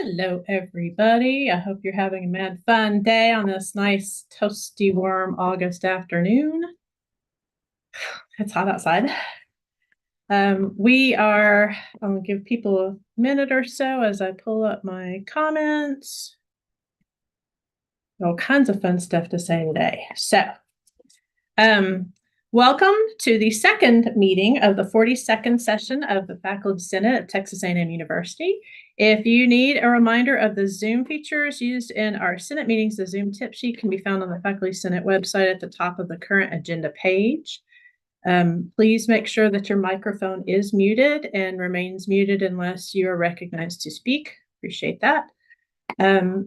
Hello, everybody. I hope you're having a mad fun day on this nice, toasty, warm August afternoon. It's hot outside. I'll give people a minute or so as I pull up my comments. All kinds of fun stuff to say today. Welcome to the second meeting of the 42nd session of the Faculty Senate at Texas A&M University. If you need a reminder of the Zoom features used in our Senate meetings, the Zoom tip sheet can be found on the Faculty Senate website at the top of the current agenda page. Please make sure that your microphone is muted and remains muted unless you are recognized to speak. Appreciate that.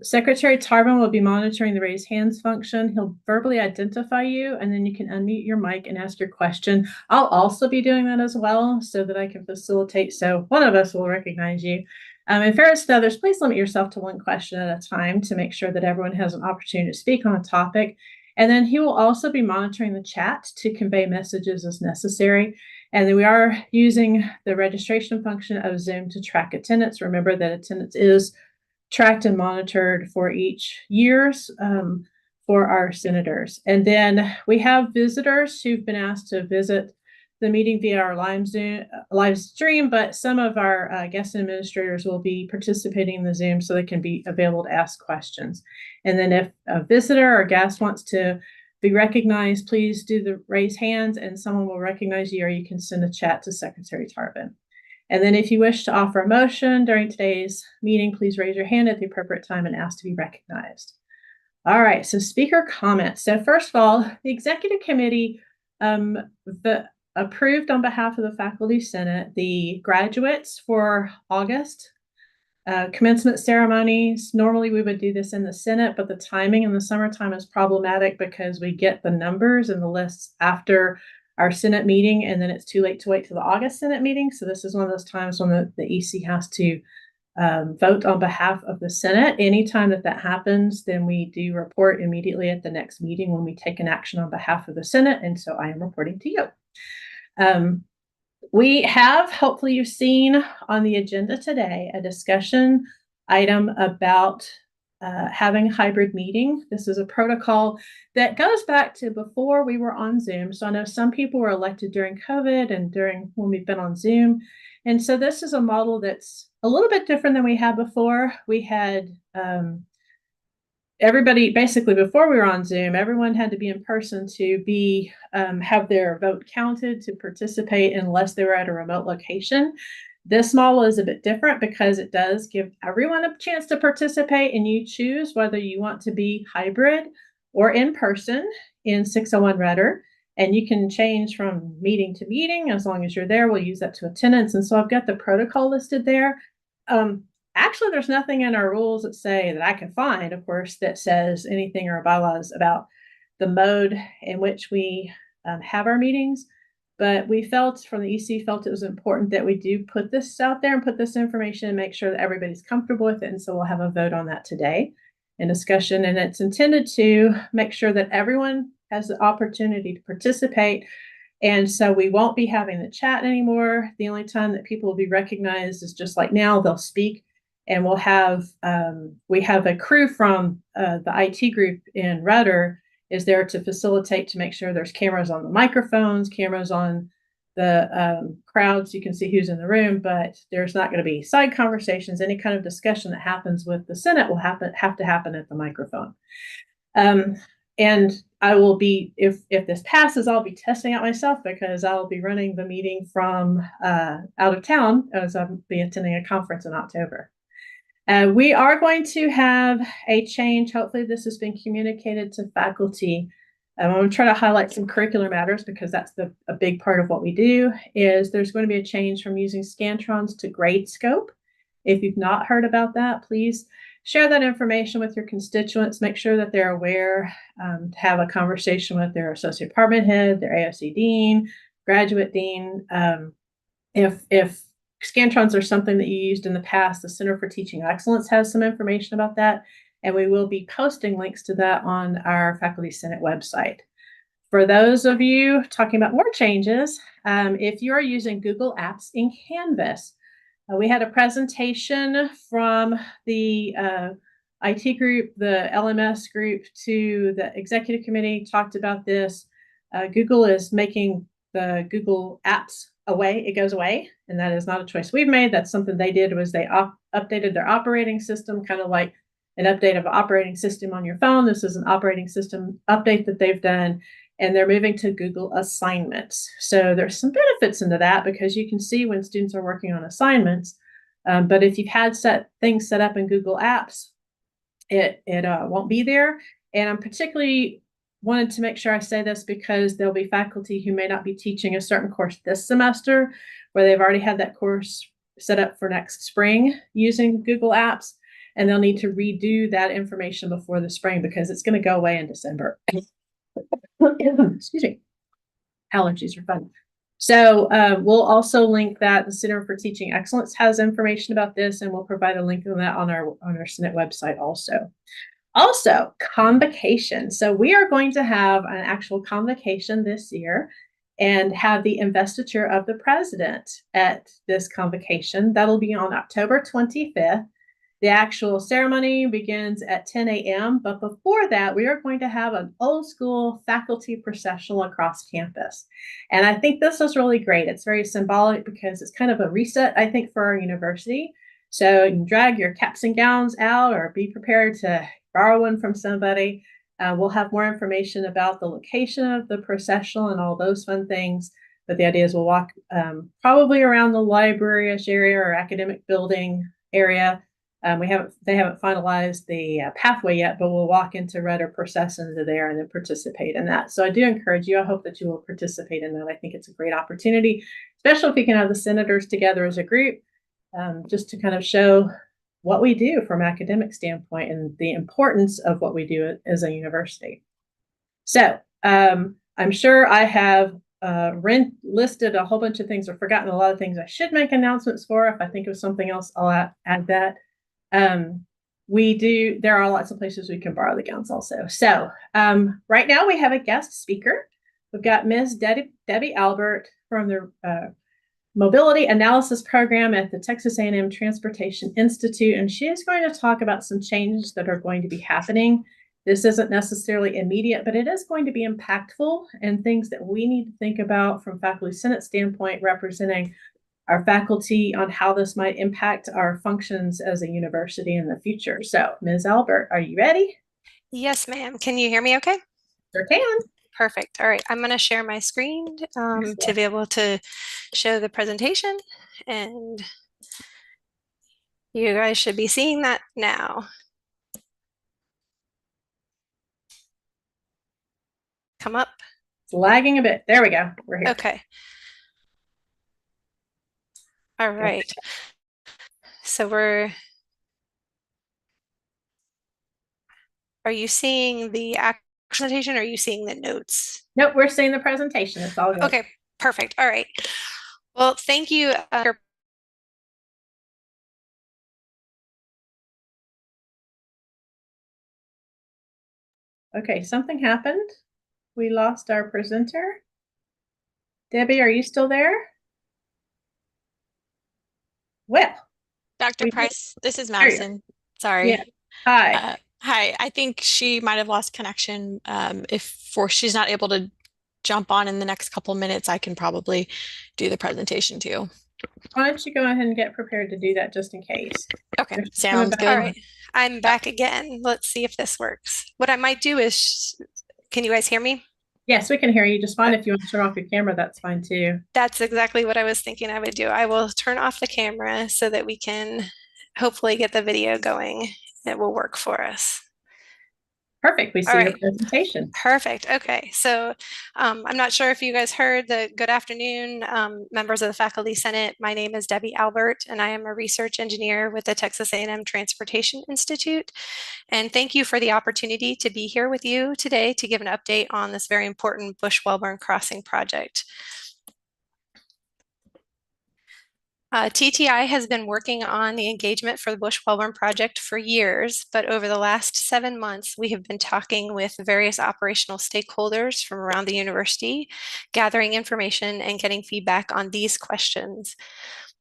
Secretary Tarvin will be monitoring the raise hands function. He'll verbally identify you, and then you can unmute your mic and ask your question. I'll also be doing that as well so that I can facilitate. So one of us will recognize you. In fairness to others, please limit yourself to one question at a time to make sure that everyone has an opportunity to speak on a topic. And then he will also be monitoring the chat to convey messages as necessary. And then we are using the registration function of Zoom to track attendance. Remember that attendance is tracked and monitored for each year's for our senators. And then we have visitors who've been asked to visit the meeting via our live stream, but some of our guest administrators will be participating in the Zoom so they can be available to ask questions. And then if a visitor or guest wants to be recognized, please do the raise hands and someone will recognize you, or you can send a chat to Secretary Tarvin. And then if you wish to offer a motion during today's meeting, please raise your hand at the appropriate time and ask to be recognized. All right, so speaker comments. So first of all, the executive committee approved on behalf of the Faculty Senate the graduates for August. Commencement ceremonies. Normally we would do this in the Senate, but the timing in the summertime is problematic because we get the numbers and the lists after our Senate meeting, and then it's too late to wait till the August Senate meeting. So this is one of those times when the EC has to vote on behalf of the Senate. Anytime that happens, then we do report immediately at the next meeting when we take an action on behalf of the Senate. And so I am reporting to you. We have, hopefully you've seen on the agenda today, a discussion item about having a hybrid meeting. This is a protocol that goes back to before we were on Zoom. So I know some people were elected during COVID and during when we've been on Zoom. And so this is a model that's a little bit different than we had before. We had everybody, basically before we were on Zoom, everyone had to be in person to be have their vote counted to participate unless they were at a remote location. This model is a bit different because it does give everyone a chance to participate, and you choose whether you want to be hybrid or in person in 601 Rudder. And you can change from meeting to meeting as long as you're there. We'll use that to attendance. And so I've got the protocol listed there. Actually, there's nothing in our rules that say that I can find, of course, that says anything or bylaws about the mode in which we have our meetings. But we felt from the EC felt it was important that we do put this out there and put this information and make sure that everybody's comfortable with it. And so we'll have a vote on that today in discussion. And it's intended to make sure that everyone has the opportunity to participate. And so we won't be having the chat anymore. The only time that people will be recognized is just like now, they'll speak. And we'll have, we have a crew from the IT group in Rudder is there to facilitate, to make sure there's cameras on the microphones, cameras on the crowd so you can see who's in the room, but there's not going to be side conversations. Any kind of discussion that happens with the Senate will have to happen at the microphone. And I will be, if this passes, I'll be testing out myself because I'll be running the meeting from out of town as I'll be attending a conference in October. We are going to have a change. Hopefully this has been communicated to faculty. I'm going to try to highlight some curricular matters because that's a big part of what we do. Is there's going to be a change from using Scantrons to Gradescope. If you've not heard about that, please share that information with your constituents. Make sure that they're aware, to have a conversation with their associate department head, their AOC dean, graduate dean. If Scantrons are something that you used in the past, the Center for Teaching Excellence has some information about that, and we will be posting links to that on our Faculty Senate website. For those of you talking about more changes, if you are using Google Apps in Canvas, We had a presentation from the IT group, the LMS group, to the executive committee, talked about this. Google is making the Google Apps away. It goes away, and that is not a choice we've made. That's something they did, was they updated their operating system, kind of like an update of an operating system on your phone. This is an operating system update that they've done, and they're moving to Google Assignments. So there's some benefits into that because you can see when students are working on assignments. But if you've had things set up in Google Apps, it won't be there. And I'm particularly wanted to make sure I say this because there'll be faculty who may not be teaching a certain course this semester, where they've already had that course set up for next spring using Google Apps, and they'll need to redo that information before the spring because it's going to go away in December. Excuse me. Allergies are fun. So we'll also link that. The Center for Teaching Excellence has information about this, and we'll provide a link to that on our Senate website also. Also, convocation. So we are going to have an actual convocation this year and have the investiture of the president at this convocation. That'll be on October 25th. The actual ceremony begins at 10 a.m. But before that, we are going to have an old school faculty processional across campus. And I think this is really great. It's very symbolic because it's kind of a reset, I think, for our university. So you can drag your caps and gowns out or be prepared to borrow one from somebody. We'll have more information about the location of the processional and all those fun things. But the idea is we'll walk probably around the library-ish area or academic building area. They haven't finalized the pathway yet, but we'll walk into Red or process into there and then participate in that. So I do encourage you. I hope that you will participate in that. I think it's a great opportunity, especially if we can have the senators together as a group, just to kind of show what we do from an academic standpoint and the importance of what we do as a university. So I'm sure I have listed a whole bunch of things or forgotten a lot of things I should make announcements for. If I think of something else, I'll add that. There are lots of places we can borrow the gowns also. So right now we have a guest speaker. We've got Ms. Debbie Albert from the Mobility Analysis Program at the Texas A&M Transportation Institute, and she is going to talk about some changes that are going to be happening. This isn't necessarily immediate, but it is going to be impactful and things that we need to think about from Faculty Senate standpoint, representing our faculty on how this might impact our functions as a university in the future. So, Ms. Albert, are you ready? Yes, ma'am. Can you hear me okay? Sure can. Perfect. All right. I'm going to share my screen to be able to show the presentation, and you guys should be seeing that now. Come up. It's lagging a bit. There we go. We're here. Okay. All right. So are you seeing the presentation or are you seeing the notes? Nope, we're seeing the presentation. It's all good. Okay, perfect. All right. Well, thank you. Okay, something happened. We lost our presenter. Debbie, are you still there? Well, Dr. Price, this is Madison. Sorry. Yeah. Hi. Hi. I think she might have lost connection. If she's not able to jump on in the next couple minutes, I can probably do the presentation too. Why don't you go ahead and get prepared to do that just in case? Okay, sounds good. All right. I'm back again. Let's see if this works. What I might do is, can you guys hear me? Yes, we can hear you just fine. If you want to turn off your camera, that's fine too. That's exactly what I was thinking I would do. I will turn off the camera so that we can hopefully get the video going. It will work for us. Perfect. We see your presentation. Perfect. Okay. So I'm not sure if you guys heard the good afternoon, members of the Faculty Senate. My name is Debbie Albert, and I am a research engineer with the Texas A&M Transportation Institute. And thank you for the opportunity to be here with you today to give an update on this very important Bush-Wellborn Crossing project. TTI has been working on the engagement for the Bush-Wellborn project for years, but over the last 7 months, we have been talking with various operational stakeholders from around the university, gathering information and getting feedback on these questions.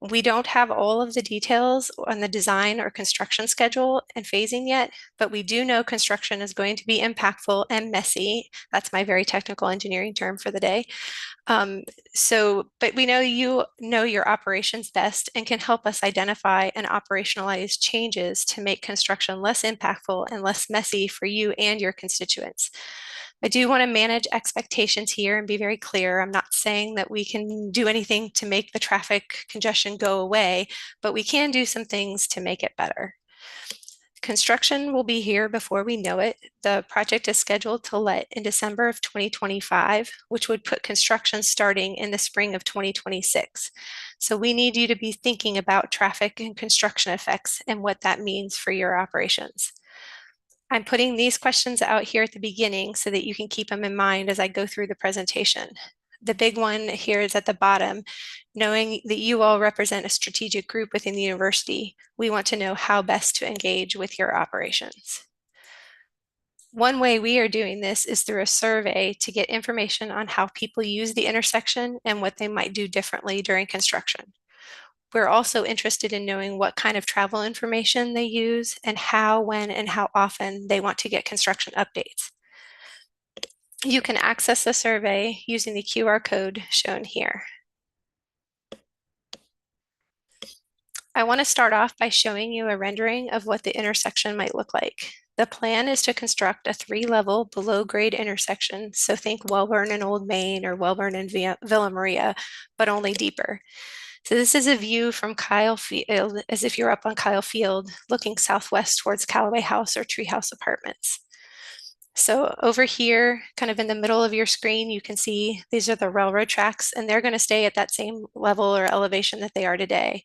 We don't have all of the details on the design or construction schedule and phasing yet, but we do know construction is going to be impactful and messy. That's my very technical engineering term for the day. But we know you know your operations best and can help us identify and operationalize changes to make construction less impactful and less messy for you and your constituents. I do want to manage expectations here and be very clear. I'm not saying that we can do anything to make the traffic congestion go away, but we can do some things to make it better. Construction will be here before we know it. The project is scheduled to let in December of 2025, which would put construction starting in the spring of 2026. So we need you to be thinking about traffic and construction effects and what that means for your operations. I'm putting these questions out here at the beginning so that you can keep them in mind as I go through the presentation. The big one here is at the bottom. Knowing that you all represent a strategic group within the university, we want to know how best to engage with your operations. One way we are doing this is through a survey to get information on how people use the intersection and what they might do differently during construction. We're also interested in knowing what kind of travel information they use and how, when, and how often they want to get construction updates. You can access the survey using the QR code shown here. I want to start off by showing you a rendering of what the intersection might look like. The plan is to construct a 3-level below-grade intersection, so think Welborn and Old Main or Welborn and Villa Maria, but only deeper. So this is a view from Kyle Field, as if you're up on Kyle Field, looking southwest towards Callaway House or Treehouse Apartments. So over here, kind of in the middle of your screen, you can see these are the railroad tracks, and they're going to stay at that same level or elevation that they are today.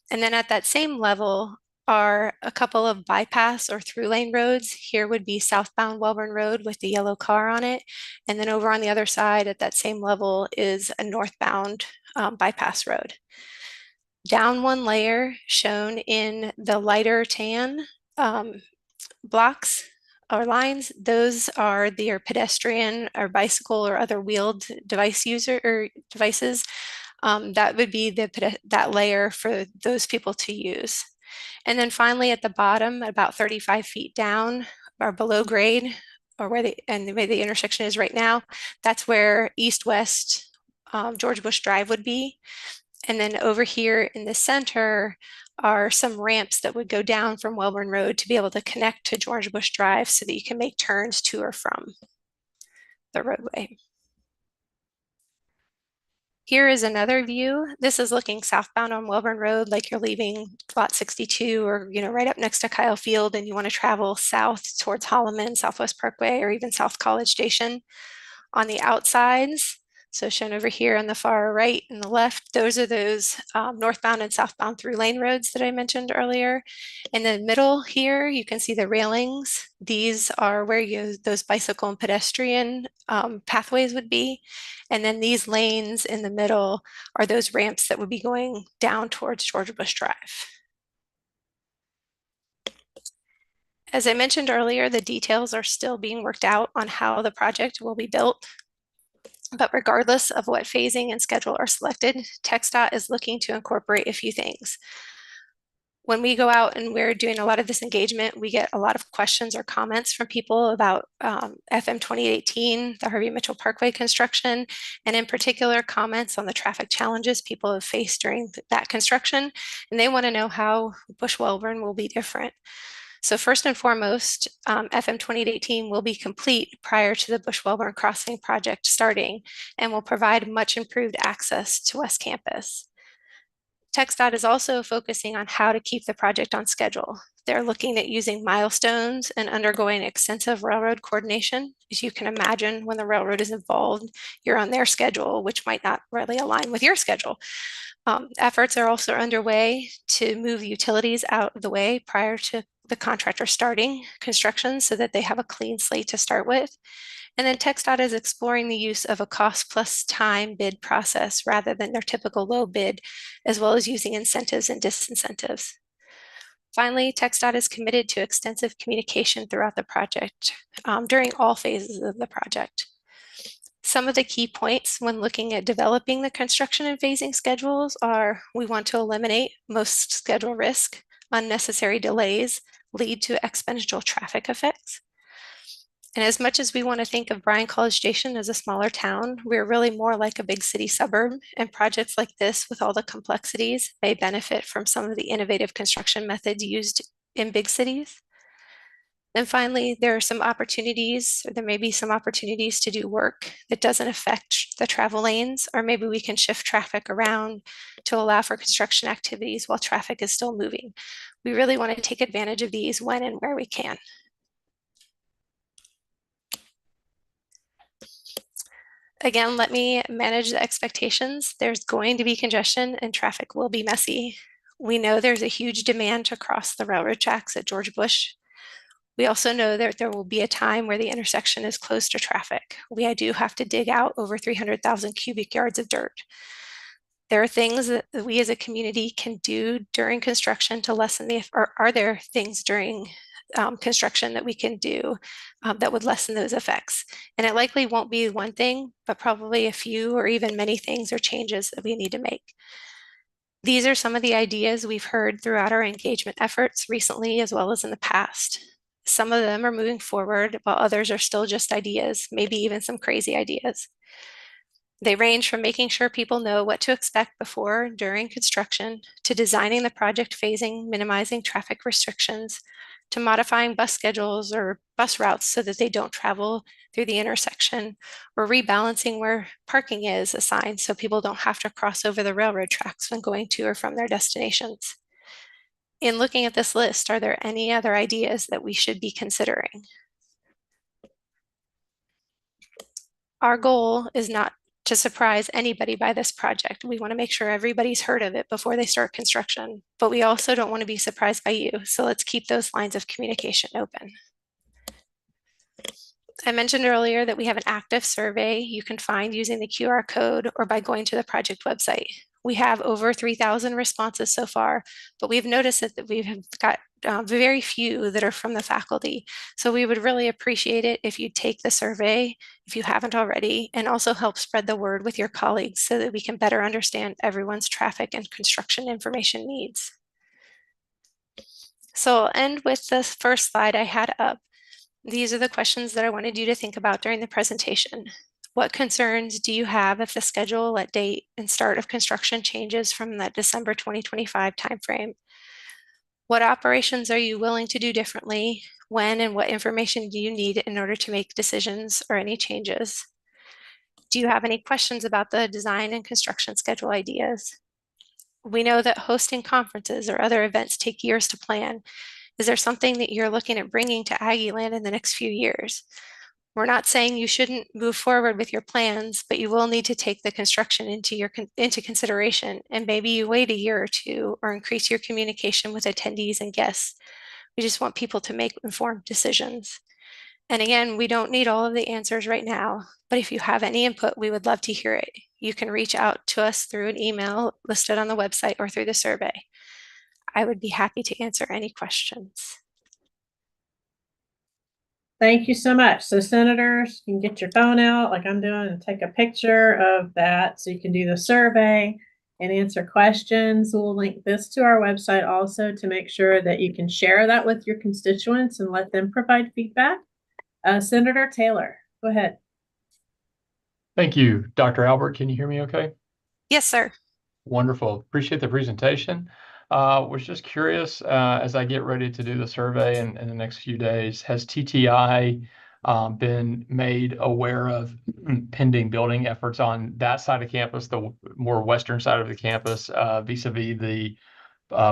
And then at that same level are a couple of bypass or through lane roads. Here would be southbound Welborn Road with the yellow car on it. And then over on the other side at that same level is a northbound bypass road. Down one layer, shown in the lighter tan blocks or lines, those are your pedestrian or bicycle or other wheeled device user or devices. That would be that layer for those people to use. And then finally at the bottom, about 35 feet down or below grade, or where the intersection is right now, that's where east-west George Bush Drive would be. And then over here in the center are some ramps that would go down from Welborn Road to be able to connect to George Bush Drive so that you can make turns to or from the roadway. Here is another view. This is looking southbound on Welborn Road, like you're leaving lot 62 or right up next to Kyle Field and you want to travel south towards Holloman, Southwest Parkway, or even South College Station. On the outsides, so shown over here on the far right and the left, those are those northbound and southbound through lane roads that I mentioned earlier. In the middle here, you can see the railings. These are where those bicycle and pedestrian pathways would be. And then these lanes in the middle are those ramps that would be going down towards George Bush Drive. As I mentioned earlier, the details are still being worked out on how the project will be built. But regardless of what phasing and schedule are selected, TxDOT is looking to incorporate a few things. When we go out and we're doing a lot of this engagement, we get a lot of questions or comments from people about FM 2018, the Harvey Mitchell Parkway construction, and in particular comments on the traffic challenges people have faced during that construction. And they want to know how Bush-Welborn will be different. So first and foremost, FM 2018 will be complete prior to the Bush-Welborn Crossing project starting and will provide much improved access to West Campus. TxDOT is also focusing on how to keep the project on schedule. They're looking at using milestones and undergoing extensive railroad coordination. As you can imagine, when the railroad is involved, you're on their schedule, which might not really align with your schedule. Efforts are also underway to move utilities out of the way prior to the contractor starting construction so that they have a clean slate to start with. And then TxDOT is exploring the use of a cost plus time bid process rather than their typical low bid, as well as using incentives and disincentives. Finally, TxDOT is committed to extensive communication throughout the project during all phases of the project. Some of the key points when looking at developing the construction and phasing schedules are we want to eliminate most schedule risk, unnecessary delays lead to exponential traffic effects. And as much as we want to think of Bryan College Station as a smaller town, we're really more like a big city suburb, and projects like this with all the complexities may benefit from some of the innovative construction methods used in big cities. And finally, there are some opportunities, or there may be some opportunities to do work that doesn't affect the travel lanes, or maybe we can shift traffic around to allow for construction activities while traffic is still moving. We really want to take advantage of these when and where we can. Again, let me manage the expectations. There's going to be congestion and traffic will be messy. We know there's a huge demand to cross the railroad tracks at George Bush. We also know that there will be a time where the intersection is closed to traffic. We do have to dig out over 300,000 cubic yards of dirt. There are things that we as a community can do during construction to lessen the, or are there things during construction that we can do that would lessen those effects? And it likely won't be one thing, but probably a few or even many things or changes that we need to make. These are some of the ideas we've heard throughout our engagement efforts recently as well as in the past. Some of them are moving forward, while others are still just ideas, maybe even some crazy ideas. They range from making sure people know what to expect before and during construction, to designing the project phasing, minimizing traffic restrictions, to modifying bus schedules or bus routes so that they don't travel through the intersection, or rebalancing where parking is assigned so people don't have to cross over the railroad tracks when going to or from their destinations. In looking at this list, are there any other ideas that we should be considering? Our goal is not to surprise anybody by this project. We want to make sure everybody's heard of it before they start construction, but we also don't want to be surprised by you. So let's keep those lines of communication open. I mentioned earlier that we have an active survey you can find using the QR code or by going to the project website. We have over 3,000 responses so far, but we've noticed that we've got very few that are from the faculty. So we would really appreciate it if you take the survey, if you haven't already, and also help spread the word with your colleagues so that we can better understand everyone's traffic and construction information needs. So I'll end with the first slide I had up. These are the questions that I wanted you to think about during the presentation. What concerns do you have if the schedule, let date, and start of construction changes from that December 2025 timeframe? What operations are you willing to do differently? When and what information do you need in order to make decisions or any changes? Do you have any questions about the design and construction schedule ideas? We know that hosting conferences or other events take years to plan. Is there something that you're looking at bringing to Aggieland in the next few years? We're not saying you shouldn't move forward with your plans, but you will need to take the construction into consideration, and maybe you wait a year or two or increase your communication with attendees and guests. We just want people to make informed decisions. And again, we don't need all of the answers right now, but if you have any input, we would love to hear it. You can reach out to us through an email listed on the website or through the survey. I would be happy to answer any questions. Thank you so much. So senators, you can get your phone out like I'm doing and take a picture of that so you can do the survey and answer questions. We'll link this to our website also to make sure that you can share that with your constituents and let them provide feedback. Senator Taylor, go ahead. Thank you, Dr. Albert. Can you hear me okay? Yes, sir. Wonderful. Appreciate the presentation. Was just curious, as I get ready to do the survey in the next few days, has TTI been made aware of pending building efforts on that side of campus, the more western side of the campus, vis-a-vis the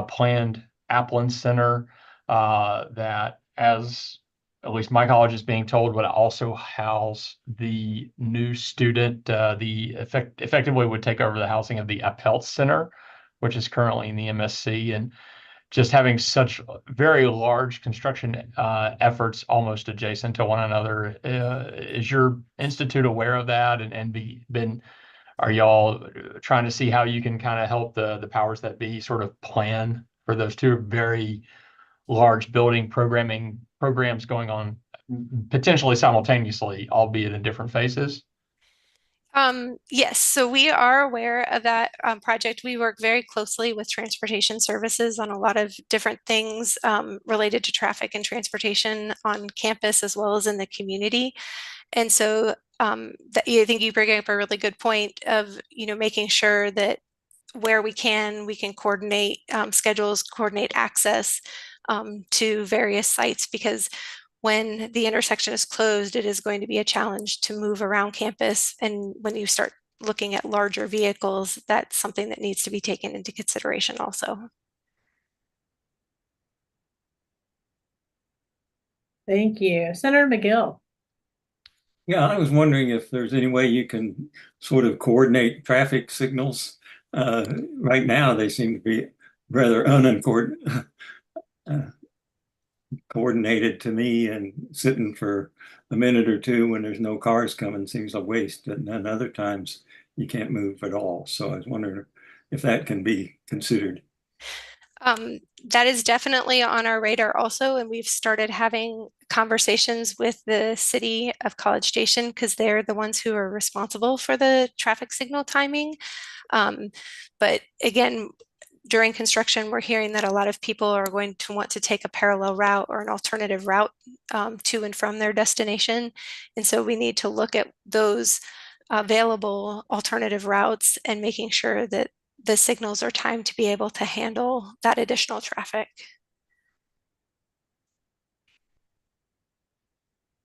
planned Appleton Center, that, as at least my college is being told, would also house the new student, effectively would take over the housing of the Appelt Center, which is currently in the MSC, and just having such very large construction efforts almost adjacent to one another. Is your institute aware of that, and are y'all trying to see how you can kind of help the powers that be sort of plan for those two very large building programs going on potentially simultaneously, albeit in different phases? Yes, so we are aware of that project. We work very closely with transportation services on a lot of different things related to traffic and transportation on campus as well as in the community. And so I think you bring up a really good point of, making sure that where we can coordinate schedules, coordinate access to various sites, because when the intersection is closed, it is going to be a challenge to move around campus. And when you start looking at larger vehicles, that's something that needs to be taken into consideration also. Thank you. Senator McGill. Yeah, I was wondering if there's any way you can sort of coordinate traffic signals. Right now, they seem to be rather coordinated to me, and sitting for a minute or two when there's no cars coming seems a waste. And then other times you can't move at all. So I was wondering if that can be considered. That is definitely on our radar also, and we've started having conversations with the city of College Station because they're the ones who are responsible for the traffic signal timing. But again, during construction, we're hearing that a lot of people are going to want to take a parallel route or an alternative route to and from their destination. And so we need to look at those available alternative routes and making sure that the signals are timed to be able to handle that additional traffic.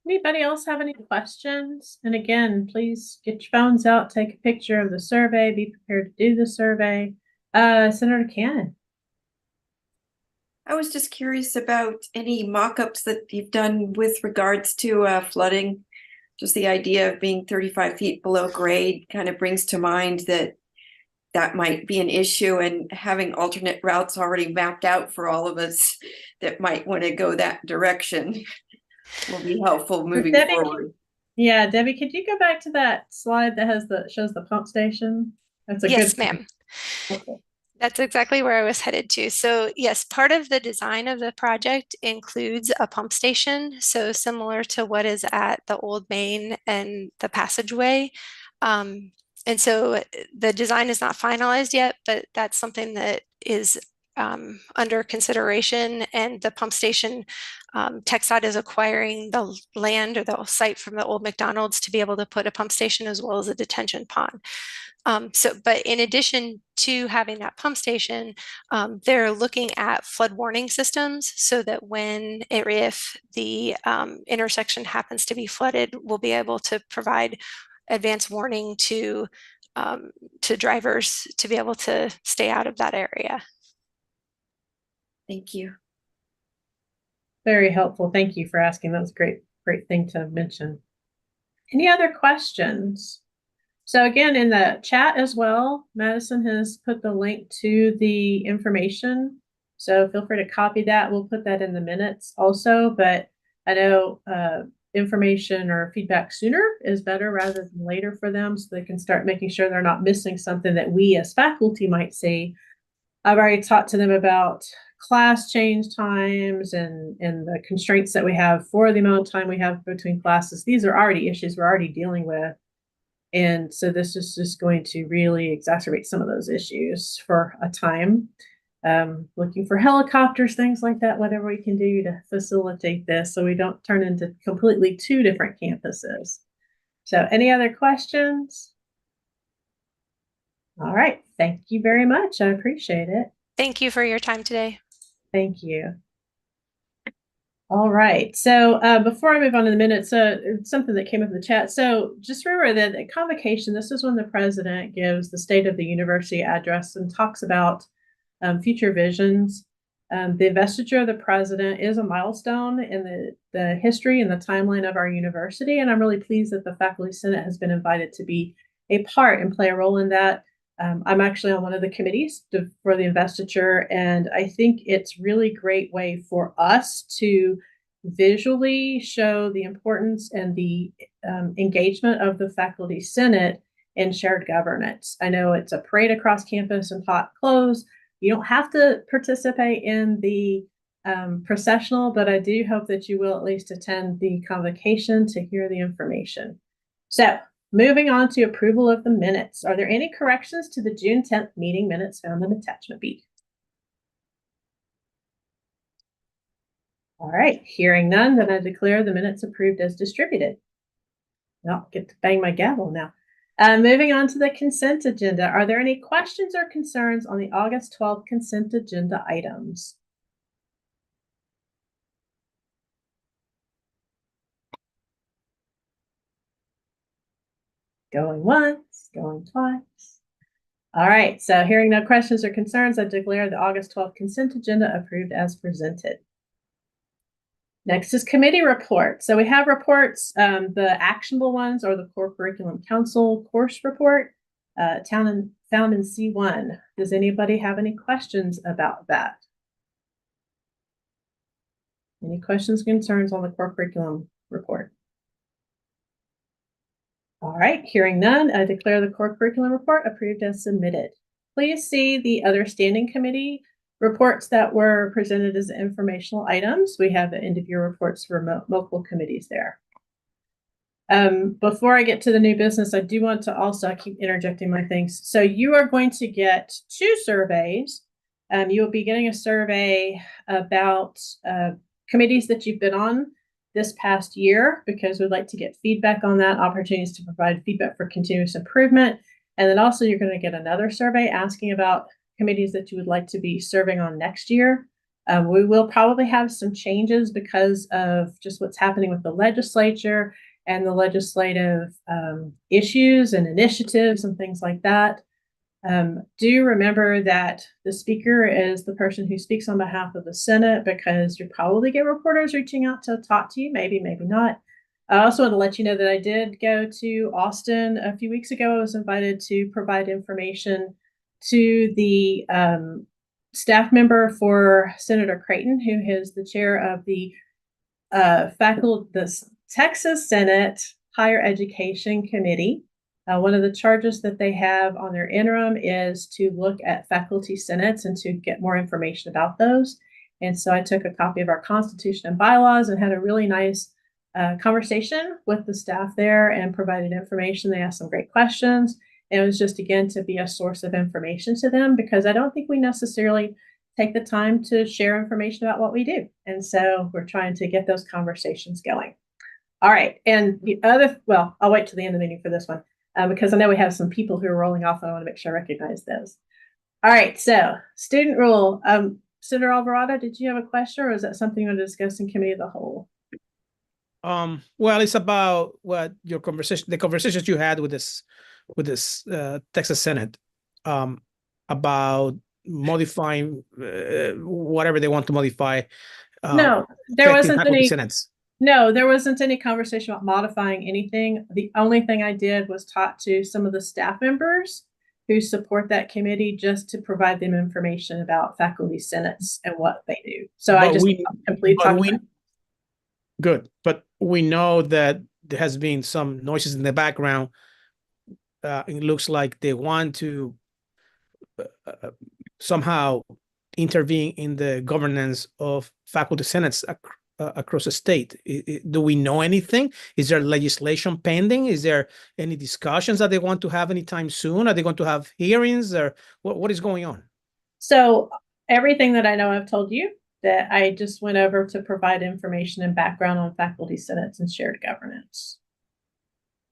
Anybody else have any questions? And again, please get your phones out, take a picture of the survey, be prepared to do the survey. Senator Cannon. I was just curious about any mock-ups that you've done with regards to flooding. Just the idea of being 35 feet below grade kind of brings to mind that might be an issue, and having alternate routes already mapped out for all of us that might want to go that direction will be helpful moving forward. Yeah, Debbie, could you go back to that slide that has shows the pump station? That's a Yes, good ma'am. Okay. That's exactly where I was headed to. So yes, part of the design of the project includes a pump station. So similar to what is at the old main and the passageway. And so the design is not finalized yet, but that's something that is under consideration. And the pump station, TxDOT is acquiring the land or the site from the old McDonald's to be able to put a pump station as well as a detention pond. But in addition to having that pump station, they're looking at flood warning systems so that if the intersection happens to be flooded, we'll be able to provide advance warning to drivers to be able to stay out of that area. Thank you. Very helpful. Thank you for asking. That was a great thing to mention. Any other questions? So again, in the chat as well, Madison has put the link to the information. So feel free to copy that. We'll put that in the minutes also, but I know information or feedback sooner is better rather than later for them, so they can start making sure they're not missing something that we as faculty might see. I've already talked to them about class change times and the constraints that we have for the amount of time we have between classes. These are already issues we're already dealing with. And so this is just going to really exacerbate some of those issues for a time. Looking for helicopters, things like that, whatever we can do to facilitate this so we don't turn into completely two different campuses. So any other questions? All right. Thank you very much. I appreciate it. Thank you for your time today. Thank you. All right. So before I move on to the minutes, it's something that came up in the chat. So just remember that at convocation, this is when the president gives the State of the University address and talks about future visions. The investiture of the president is a milestone in the history and the timeline of our university. And I'm really pleased that the Faculty Senate has been invited to be a part and play a role in that. I'm actually on one of the committees for the investiture, and I think it's really great way for us to visually show the importance and the engagement of the Faculty Senate in shared governance. I know it's a parade across campus and hot clothes. You don't have to participate in the processional, but I do hope that you will at least attend the convocation to hear the information. So moving on to approval of the minutes. Are there any corrections to the June 10th meeting minutes found in attachment B? All right, hearing none, then I declare the minutes approved as distributed. I'll get to bang my gavel now. Moving on to the consent agenda. Are there any questions or concerns on the August 12th consent agenda items? Going once, going twice. All right, so hearing no questions or concerns, I declare the August 12th consent agenda approved as presented. Next is committee reports. So we have reports, the actionable ones are the Core Curriculum Council course report, found in C1. Does anybody have any questions about that? Any questions, concerns on the Core Curriculum report? All right, hearing none, I declare the Core Curriculum report approved as submitted. Please see the other standing committee reports that were presented as informational items. We have the end of year reports for multiple committees there. Before I get to the new business, I do want to also, I keep interjecting my things. So you are going to get 2 surveys. You will be getting a survey about committees that you've been on this past year, because we'd like to get feedback on that, opportunities to provide feedback for continuous improvement. And then also you're going to get another survey asking about committees that you would like to be serving on next year. We will probably have some changes because of just what's happening with the legislature and the legislative issues and initiatives and things like that. Do remember that the speaker is the person who speaks on behalf of the Senate, because you probably get reporters reaching out to talk to you, maybe not. I also want to let you know that I did go to Austin a few weeks ago. I was invited to provide information to the staff member for Senator Creighton, who is the chair of the Texas Senate Higher Education Committee. One of the charges that they have on their interim is to look at faculty senates and to get more information about those. And so I took a copy of our Constitution and bylaws and had a really nice conversation with the staff there and provided information. They asked some great questions. And it was just, again, to be a source of information to them, because I don't think we necessarily take the time to share information about what we do. And so we're trying to get those conversations going. All right. And the other, well, I'll wait till the end of the meeting for this one. Because I know we have some people who are rolling off, and I want to make sure I recognize those. All right, so student rule. Senator Alvarado, did you have a question, or is that something you want to discuss in committee of the whole? Well, it's about what your conversation, the conversations you had with this Texas Senate, about modifying whatever they want to modify. No, there wasn't any. Senates. No, there wasn't any conversation about modifying anything. The only thing I did was talk to some of the staff members who support that committee, just to provide them information about faculty senates and what they do. So I just completely good, but we know that there has been some noises in the background. It looks like they want to somehow intervene in the governance of faculty senates across the state. Do we know anything? Is there legislation pending? Is there any discussions that they want to have anytime soon? Are they going to have hearings, or what is going on? So everything that I know, I've told you, that I just went over to provide information and background on faculty senates and shared governance.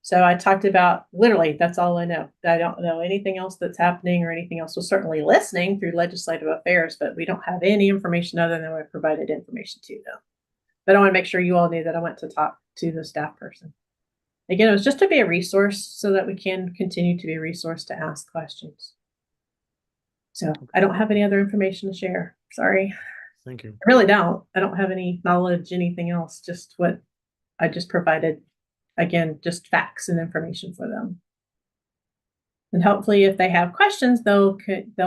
So I talked about, literally, that's all I know. I don't know anything else that's happening or anything else. We're certainly listening through legislative affairs, but we don't have any information other than what I provided information to them. But I want to make sure you all knew that I went to talk to the staff person. Again, it was just to be a resource so that we can continue to be a resource to ask questions. So I don't have any other information to share. Sorry. Thank you. I really don't. I don't have any knowledge, anything else, just what I just provided. Again, just facts and information for them. And hopefully if they have questions, they'll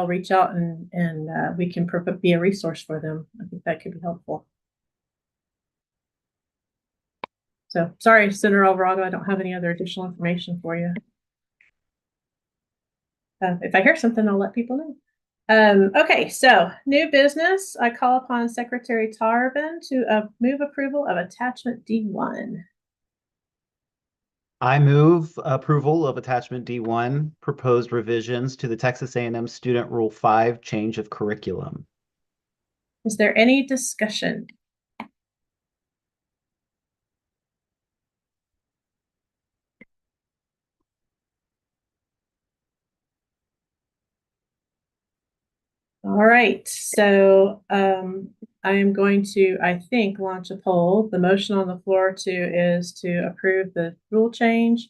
reach out and we can be a resource for them. I think that could be helpful. So sorry, Senator Alvarado, I don't have any other additional information for you. If I hear something, I'll let people know. Okay, so new business. I call upon Secretary Tarvin to move approval of attachment D1. I move approval of attachment D1, proposed revisions to the Texas A&M Student Rule 5 change of curriculum. Is there any discussion? All right, so I am going to, I think, launch a poll. The motion on the floor is to approve the rule change.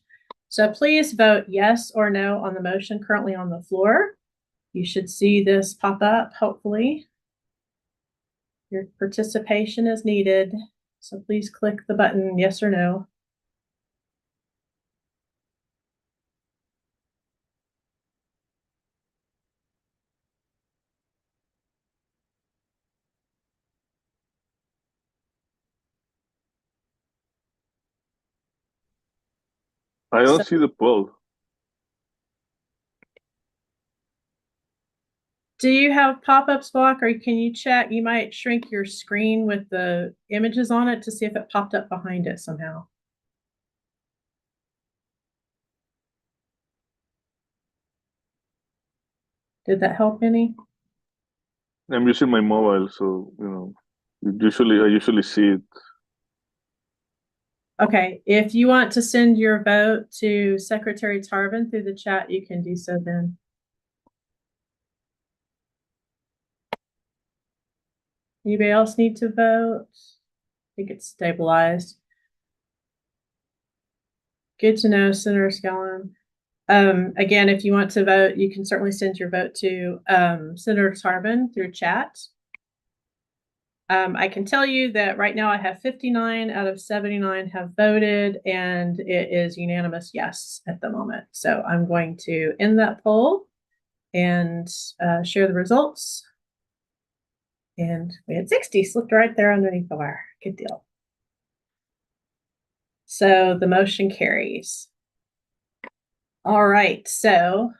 So please vote yes or no on the motion currently on the floor. You should see this pop up, hopefully. Your participation is needed, so please click the button yes or no. I don't see the poll. Do you have pop-ups block, or can you check? You might shrink your screen with the images on it to see if it popped up behind it somehow. Did that help any? I'm using my mobile, so I usually see it. Okay, if you want to send your vote to Secretary Tarvin through the chat, you can do so then. Anybody else need to vote? I think it's stabilized. Good to know, Senator Skellum. Again, if you want to vote, you can certainly send your vote to Senator Tarvin through chat. I can tell you that right now I have 59 out of 79 have voted, and it is unanimous yes at the moment. So I'm going to end that poll and share the results. And we had 60 slipped right there underneath the wire. Good deal. So the motion carries. All right, so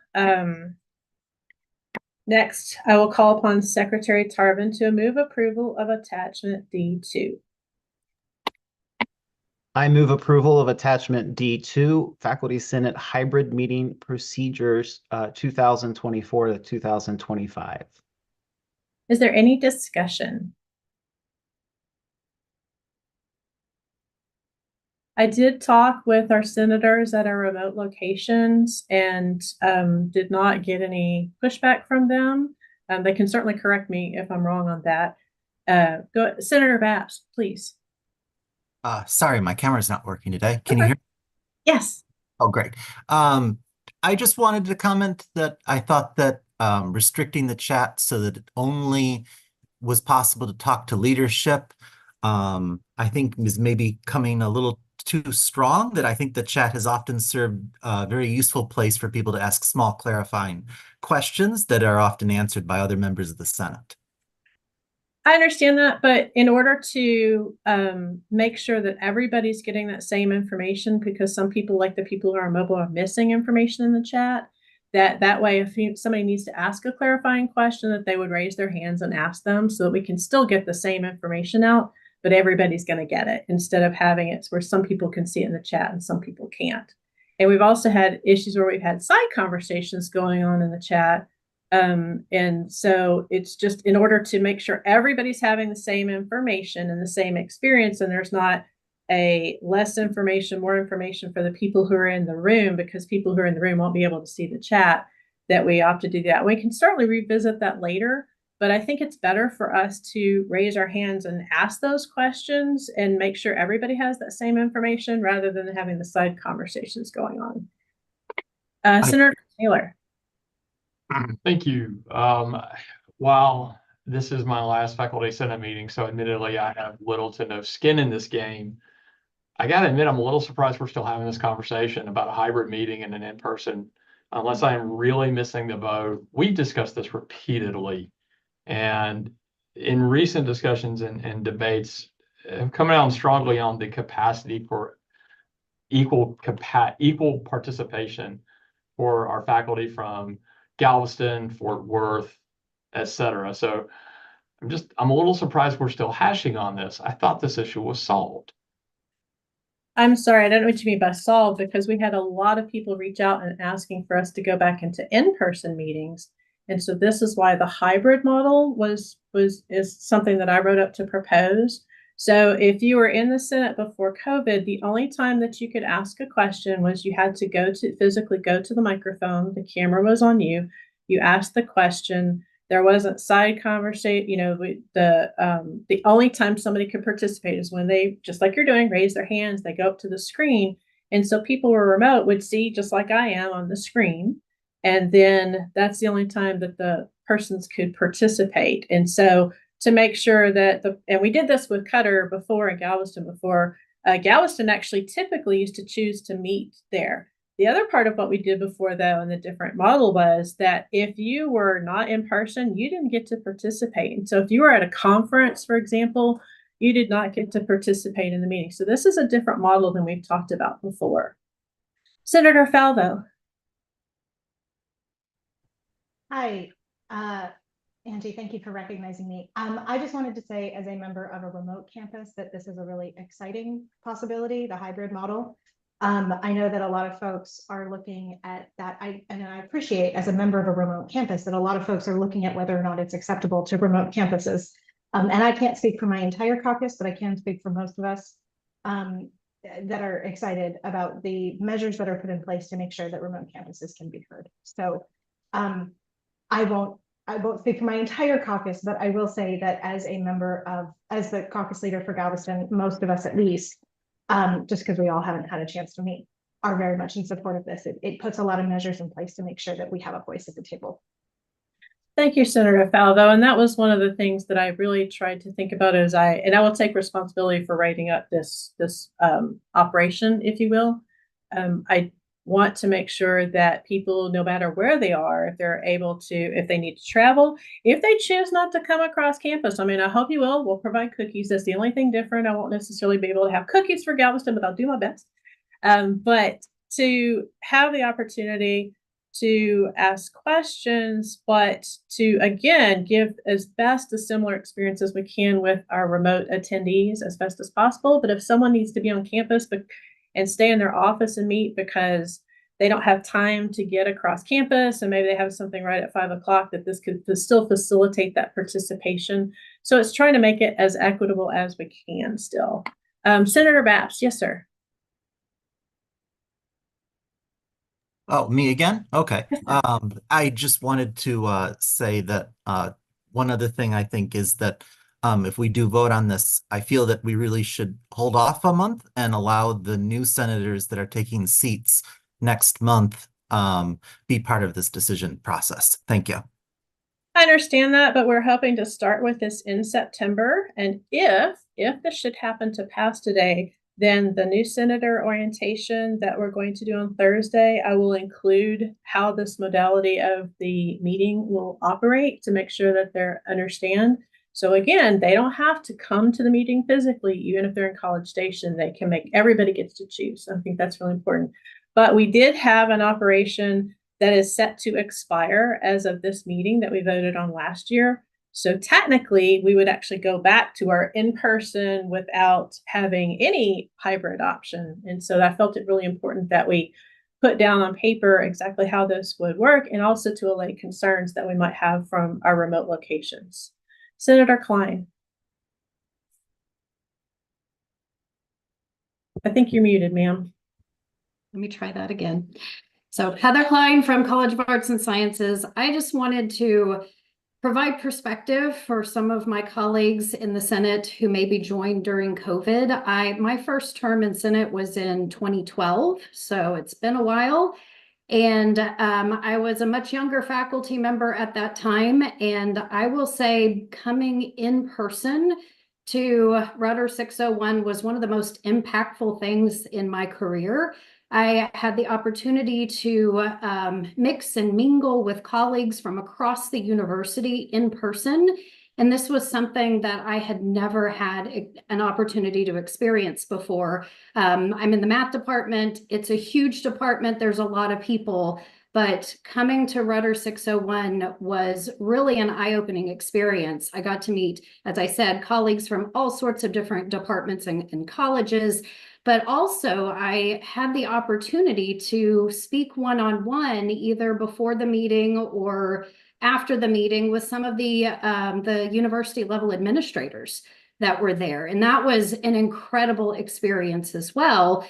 next, I will call upon Secretary Tarvin to move approval of attachment D2. I move approval of attachment D2, Faculty Senate Hybrid Meeting Procedures 2024 to 2025. Is there any discussion? I did talk with our senators at our remote locations and did not get any pushback from them. They can certainly correct me if I'm wrong on that. Go, Senator Bass, please. Sorry, my camera's not working today. Can you Okay. hear? Yes. Oh, great. I just wanted to comment that I thought that restricting the chat so that it only was possible to talk to leadership, I think is maybe coming a little too strong, that I think the chat has often served a very useful place for people to ask small clarifying questions that are often answered by other members of the Senate. I understand that, but in order to make sure that everybody's getting that same information, because some people, like the people who are mobile, are missing information in the chat, that way, if somebody needs to ask a clarifying question, that they would raise their hands and ask them, so that we can still get the same information out, but everybody's going to get it, instead of having it where some people can see it in the chat and some people can't. And we've also had issues where we've had side conversations going on in the chat. And so it's just in order to make sure everybody's having the same information and the same experience, and there's not a less information, more information for the people who are in the room, because people who are in the room won't be able to see the chat, that we opt to do that. We can certainly revisit that later, but I think it's better for us to raise our hands and ask those questions and make sure everybody has that same information rather than having the side conversations going on. Senator Taylor. Thank you. While this is my last Faculty Senate meeting, so admittedly I have little to no skin in this game, I gotta admit I'm a little surprised we're still having this conversation about a hybrid meeting and an in-person, unless I am really missing the boat. We've discussed this repeatedly, and in recent discussions and debates have come out strongly on the capacity for equal participation for our faculty from Galveston, Fort Worth, etc. So I'm a little surprised we're still hashing on this. I thought this issue was solved. I'm sorry, I don't know what you mean by solved, because we had a lot of people reach out and asking for us to go back into in-person meetings. And so this is why the hybrid model is something that I wrote up to propose. So if you were in the Senate before COVID, the only time that you could ask a question was you had to physically go to the microphone, the camera was on you, you asked the question. There wasn't side conversation, the only time somebody could participate is when they, just like you're doing, raise their hands, they go up to the screen. And so people who are remote would see, just like I am on the screen. And then that's the only time that the persons could participate. And so to make sure that and we did this with Cutter before in Galveston before, Galveston actually typically used to choose to meet there. The other part of what we did before, though, in the different model was that if you were not in person, you didn't get to participate. And so if you were at a conference, for example, you did not get to participate in the meeting. So this is a different model than we've talked about before. Senator Falvo. Hi, Angie, thank you for recognizing me. I just wanted to say, as a member of a remote campus, that this is a really exciting possibility, the hybrid model. I know that a lot of folks are looking at that. And I appreciate, as a member of a remote campus, that a lot of folks are looking at whether or not it's acceptable to remote campuses. And I can't speak for my entire caucus, but I can speak for most of us that are excited about the measures that are put in place to make sure that remote campuses can be heard. So I won't speak for my entire caucus, but I will say that as the caucus leader for Galveston, most of us at least, just because we all haven't had a chance to meet, are very much in support of this. It puts a lot of measures in place to make sure that we have a voice at the table. Thank you, Senator Falvo. And that was one of the things that I really tried to think about and I will take responsibility for writing up this operation, if you will. I want to make sure that people, no matter where they are, if they're able to, if they need to travel, if they choose not to come across campus, I mean, I hope you will. We'll provide cookies. That's the only thing different. I won't necessarily be able to have cookies for Galveston, but I'll do my best. But to have the opportunity to ask questions, but to, again, give as best a similar experience as we can with our remote attendees as best as possible. But if someone needs to be on campus and stay in their office and meet because they don't have time to get across campus and maybe they have something right at 5 o'clock, that this could still facilitate that participation. So it's trying to make it as equitable as we can still. Senator Baps, yes, sir. Oh, me again? Okay. I just wanted to say that one other thing I think is that if we do vote on this, I feel that we really should hold off a month and allow the new senators that are taking seats next month be part of this decision process. Thank you. I understand that, but we're hoping to start with this in September. And if this should happen to pass today, then the new senator orientation that we're going to do on Thursday, I will include how this modality of the meeting will operate to make sure that they understand. So again, they don't have to come to the meeting physically, even if they're in College Station. They can everybody gets to choose. I think that's really important. But we did have an operation that is set to expire as of this meeting that we voted on last year. So technically, we would actually go back to our in-person without having any hybrid option. And so I felt it really important that we put down on paper exactly how this would work, and also to allay concerns that we might have from our remote locations. Senator Klein. I think you're muted, ma'am. Let me try that again. So Heather Klein from College of Arts and Sciences. I just wanted to provide perspective for some of my colleagues in the Senate who maybe joined during COVID. My first term in Senate was in 2012, so it's been a while. And I was a much younger faculty member at that time. And I will say coming in person to Rudder 601 was one of the most impactful things in my career. I had the opportunity to mix and mingle with colleagues from across the university in person. And this was something that I had never had an opportunity to experience before. I'm in the math department. It's a huge department. There's a lot of people. But coming to Rudder 601 was really an eye-opening experience. I got to meet, as I said, colleagues from all sorts of different departments and colleges, but also I had the opportunity to speak one-on-one either before the meeting or after the meeting with some of the university level administrators that were there. And that was an incredible experience as well,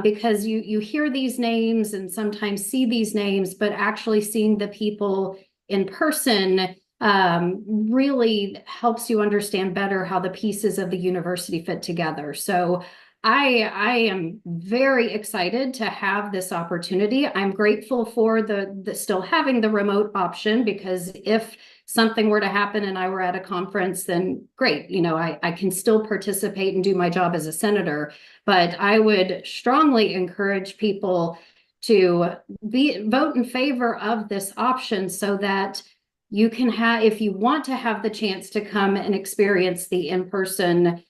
because you hear these names and sometimes see these names, but actually seeing the people in person really helps you understand better how the pieces of the university fit together. So I am very excited to have this opportunity. I'm grateful for the still having the remote option, because if something were to happen and I were at a conference, then great, you know, I can still participate and do my job as a senator. But I would strongly encourage people to vote in favor of this option so that you can have, if you want to have the chance to come and experience the in-person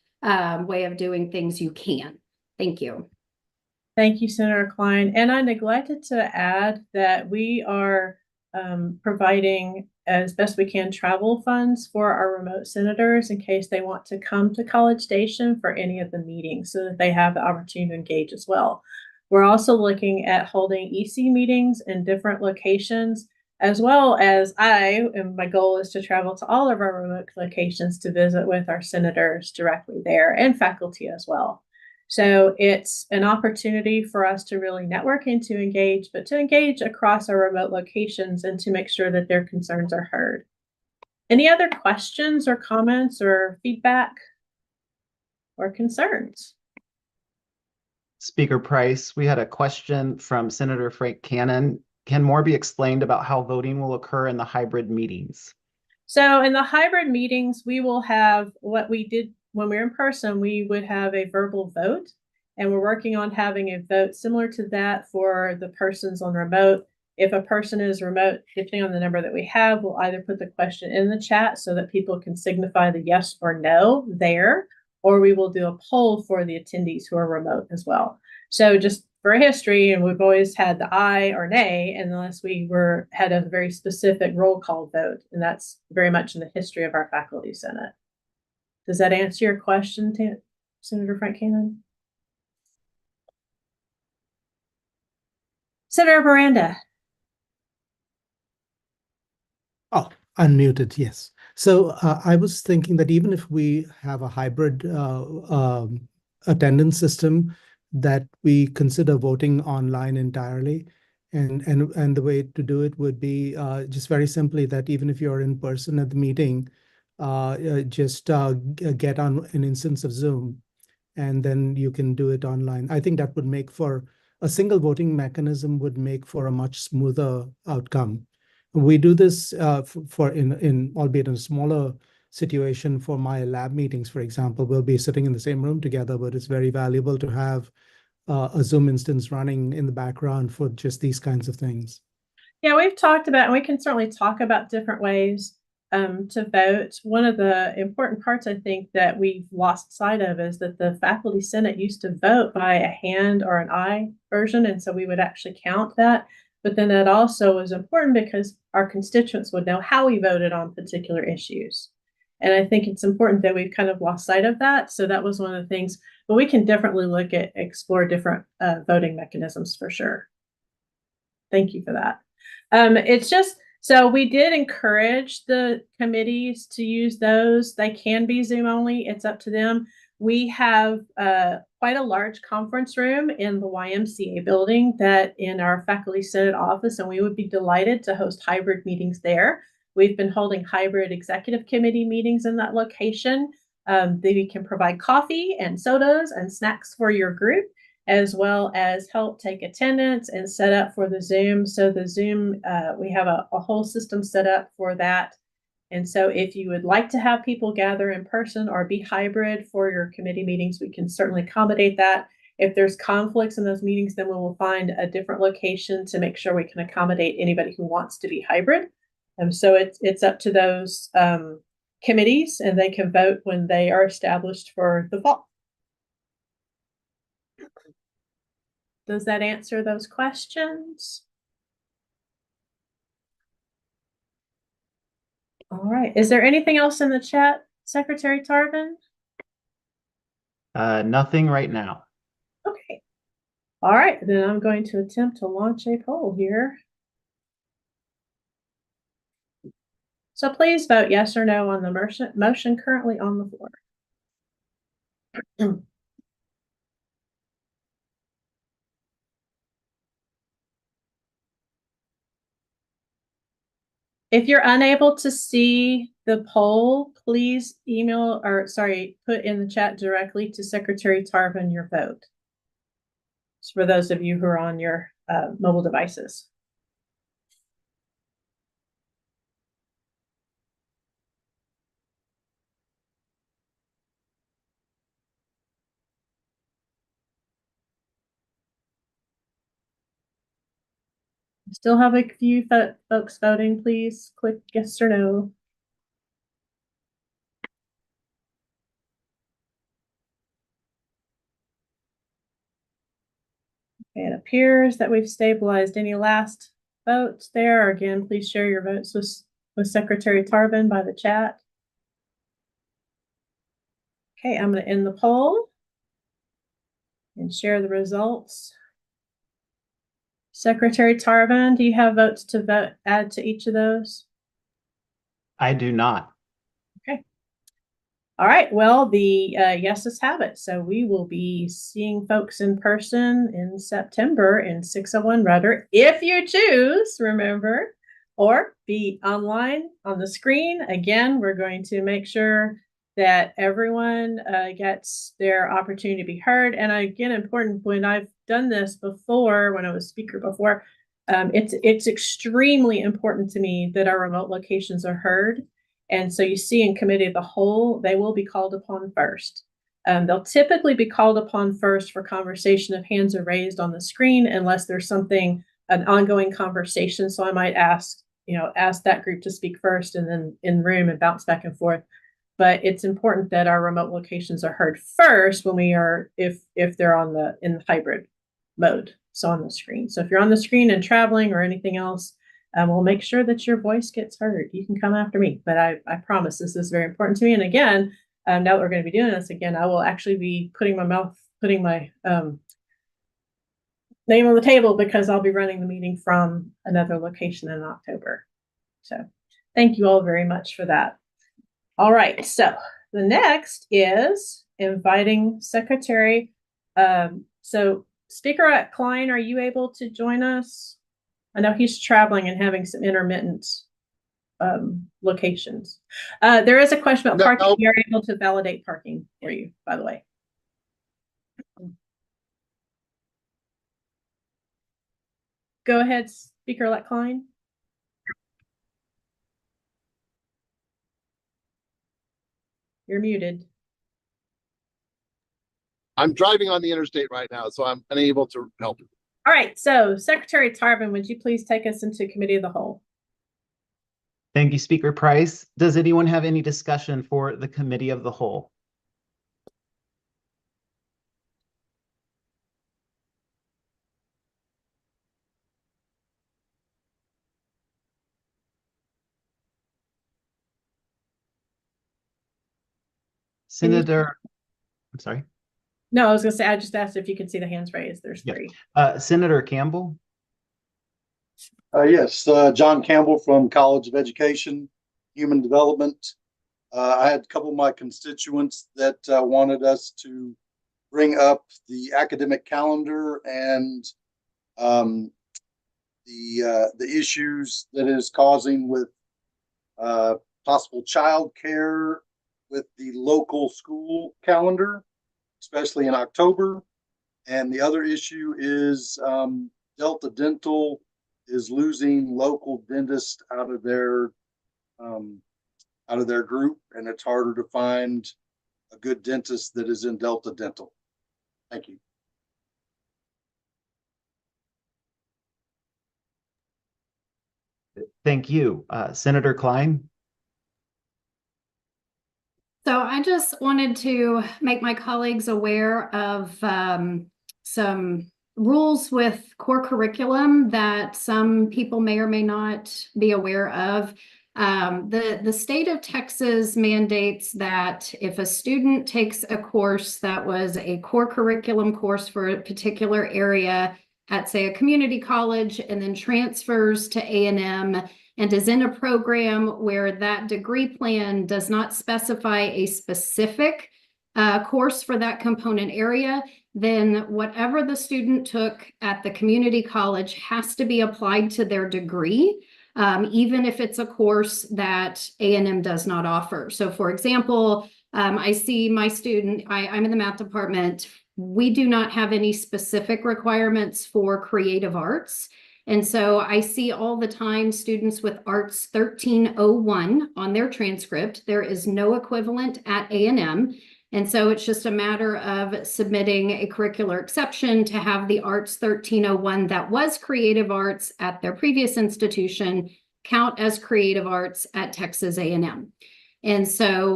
way of doing things, you can. Thank you. Thank you, Senator Klein. And I neglected to add that we are providing as best we can travel funds for our remote senators in case they want to come to College Station for any of the meetings so that they have the opportunity to engage as well. We're also looking at holding EC meetings in different locations, as well as my goal is to travel to all of our remote locations to visit with our senators directly there and faculty as well. So it's an opportunity for us to really network and to engage, but to engage across our remote locations and to make sure that their concerns are heard. Any other questions or comments or feedback or concerns? Speaker Price, we had a question from Senator Frank Cannon. Can more be explained about how voting will occur in the hybrid meetings? So in the hybrid meetings, we will have what we did when we were in person, we would have a verbal vote, and we're working on having a vote similar to that for the persons on remote. If a person is remote, depending on the number that we have, we'll either put the question in the chat so that people can signify the yes or no there, or we will do a poll for the attendees who are remote as well. So just for history, and we've always had the aye or nay, unless we had a very specific roll call vote, and that's very much in the history of our faculty senate. Does that answer your question, Senator Frank Cannon? Senator Miranda. Oh, unmuted, yes. So I was thinking that even if we have a hybrid attendance system, that we consider voting online entirely. And the way to do it would be just very simply that even if you're in person at the meeting, just get on an instance of Zoom, and then you can do it online. I think that would make for a single voting mechanism would make for a much smoother outcome. We do this in albeit in a smaller situation for my lab meetings, for example. We'll be sitting in the same room together, but it's very valuable to have a Zoom instance running in the background for just these kinds of things. Yeah, we've talked about, and we can certainly talk about different ways to vote. One of the important parts I think that we've lost sight of is that the faculty senate used to vote by a hand or an eye version, and so we would actually count that. But then that also was important because our constituents would know how we voted on particular issues. And I think it's important that we've kind of lost sight of that. So that was one of the things, but we can definitely explore different voting mechanisms for sure. Thank you for that. It's just, so we did encourage the committees to use those. They can be Zoom only. It's up to them. We have quite a large conference room in the YMCA building that in our faculty senate office, and we would be delighted to host hybrid meetings there. We've been holding hybrid executive committee meetings in that location. They can provide coffee and sodas and snacks for your group, as well as help take attendance and set up for the Zoom. So the Zoom, we have a whole system set up for that. And so if you would like to have people gather in person or be hybrid for your committee meetings, we can certainly accommodate that. If there's conflicts in those meetings, then we will find a different location to make sure we can accommodate anybody who wants to be hybrid. So it's up to those committees, and they can vote when they are established for the fall. Does that answer those questions? All right. Is there anything else in the chat, Secretary Tarvin? Nothing right now. Okay. All right, then I'm going to attempt to launch a poll here. So please vote yes or no on the motion currently on the floor. If you're unable to see the poll, please email or put in the chat directly to Secretary Tarvin your vote. It's for those of you who are on your mobile devices. Still have a few folks voting. Please click yes or no. It appears that we've stabilized. Any last votes there? Again, please share your votes with Secretary Tarvin by the chat. Okay, I'm going to end the poll and share the results. Secretary Tarvin, do you have votes to add to each of those? I do not. Okay. All right. Well, the yeses have it. So we will be seeing folks in person in September in 601 Rudder, if you choose, remember, or be online on the screen. Again, we're going to make sure that everyone gets their opportunity to be heard. And again, important, when I've done this before, when I was speaker before, it's extremely important to me that our remote locations are heard. And so you see in committee of the whole, they will be called upon first. They'll typically be called upon first for conversation if hands are raised on the screen, unless there's an ongoing conversation. So I might ask that group to speak first and then in room and bounce back and forth. But it's important that our remote locations are heard first when we are, if they're in the hybrid mode, so on the screen. So if you're on the screen and traveling or anything else, we'll make sure that your voice gets heard. You can come after me, but I promise this is very important to me. And again, now that we're going to be doing this again, I will actually be putting my name on the table because I'll be running the meeting from another location in October. So thank you all very much for that. All right, so the next is inviting Secretary. So Speaker Klein, are you able to join us? I know he's traveling and having some intermittent locations. There is a question about parking. We are able to validate parking for you, by the way. Go ahead, Speaker Klein. You're muted. I'm driving on the interstate right now, so I'm unable to help you. All right, so Secretary Tarvin, would you please take us into Committee of the Whole? Thank you, Speaker Price. Does anyone have any discussion for the Committee of the Whole? Senator, I'm sorry. No, I was going to say, I just asked if you could see the hands raised. There's three. Senator Campbell? Yes, John Campbell from College of Education, Human Development. I had a couple of my constituents that wanted us to bring up the academic calendar and the issues that it is causing with possible child care with the local school calendar, especially in October. And the other issue is Delta Dental is losing local dentists out of their group, and it's harder to find a good dentist that is in Delta Dental. Thank you. Thank you. Senator Klein? So I just wanted to make my colleagues aware of some rules with core curriculum that some people may or may not be aware of. The state of Texas mandates that if a student takes a course that was a core curriculum course for a particular area at, say, a community college, and then transfers to A&M and is in a program where that degree plan does not specify a specific course for that component area, then whatever the student took at the community college has to be applied to their degree, even if it's a course that A&M does not offer. So for example, I see my student, I'm in the math department. We do not have any specific requirements for creative arts. And so I see all the time students with Arts 1301 on their transcript. There is no equivalent at A&M. And so it's just a matter of submitting a curricular exception to have the Arts 1301 that was creative arts at their previous institution count as creative arts at Texas A&M. And so,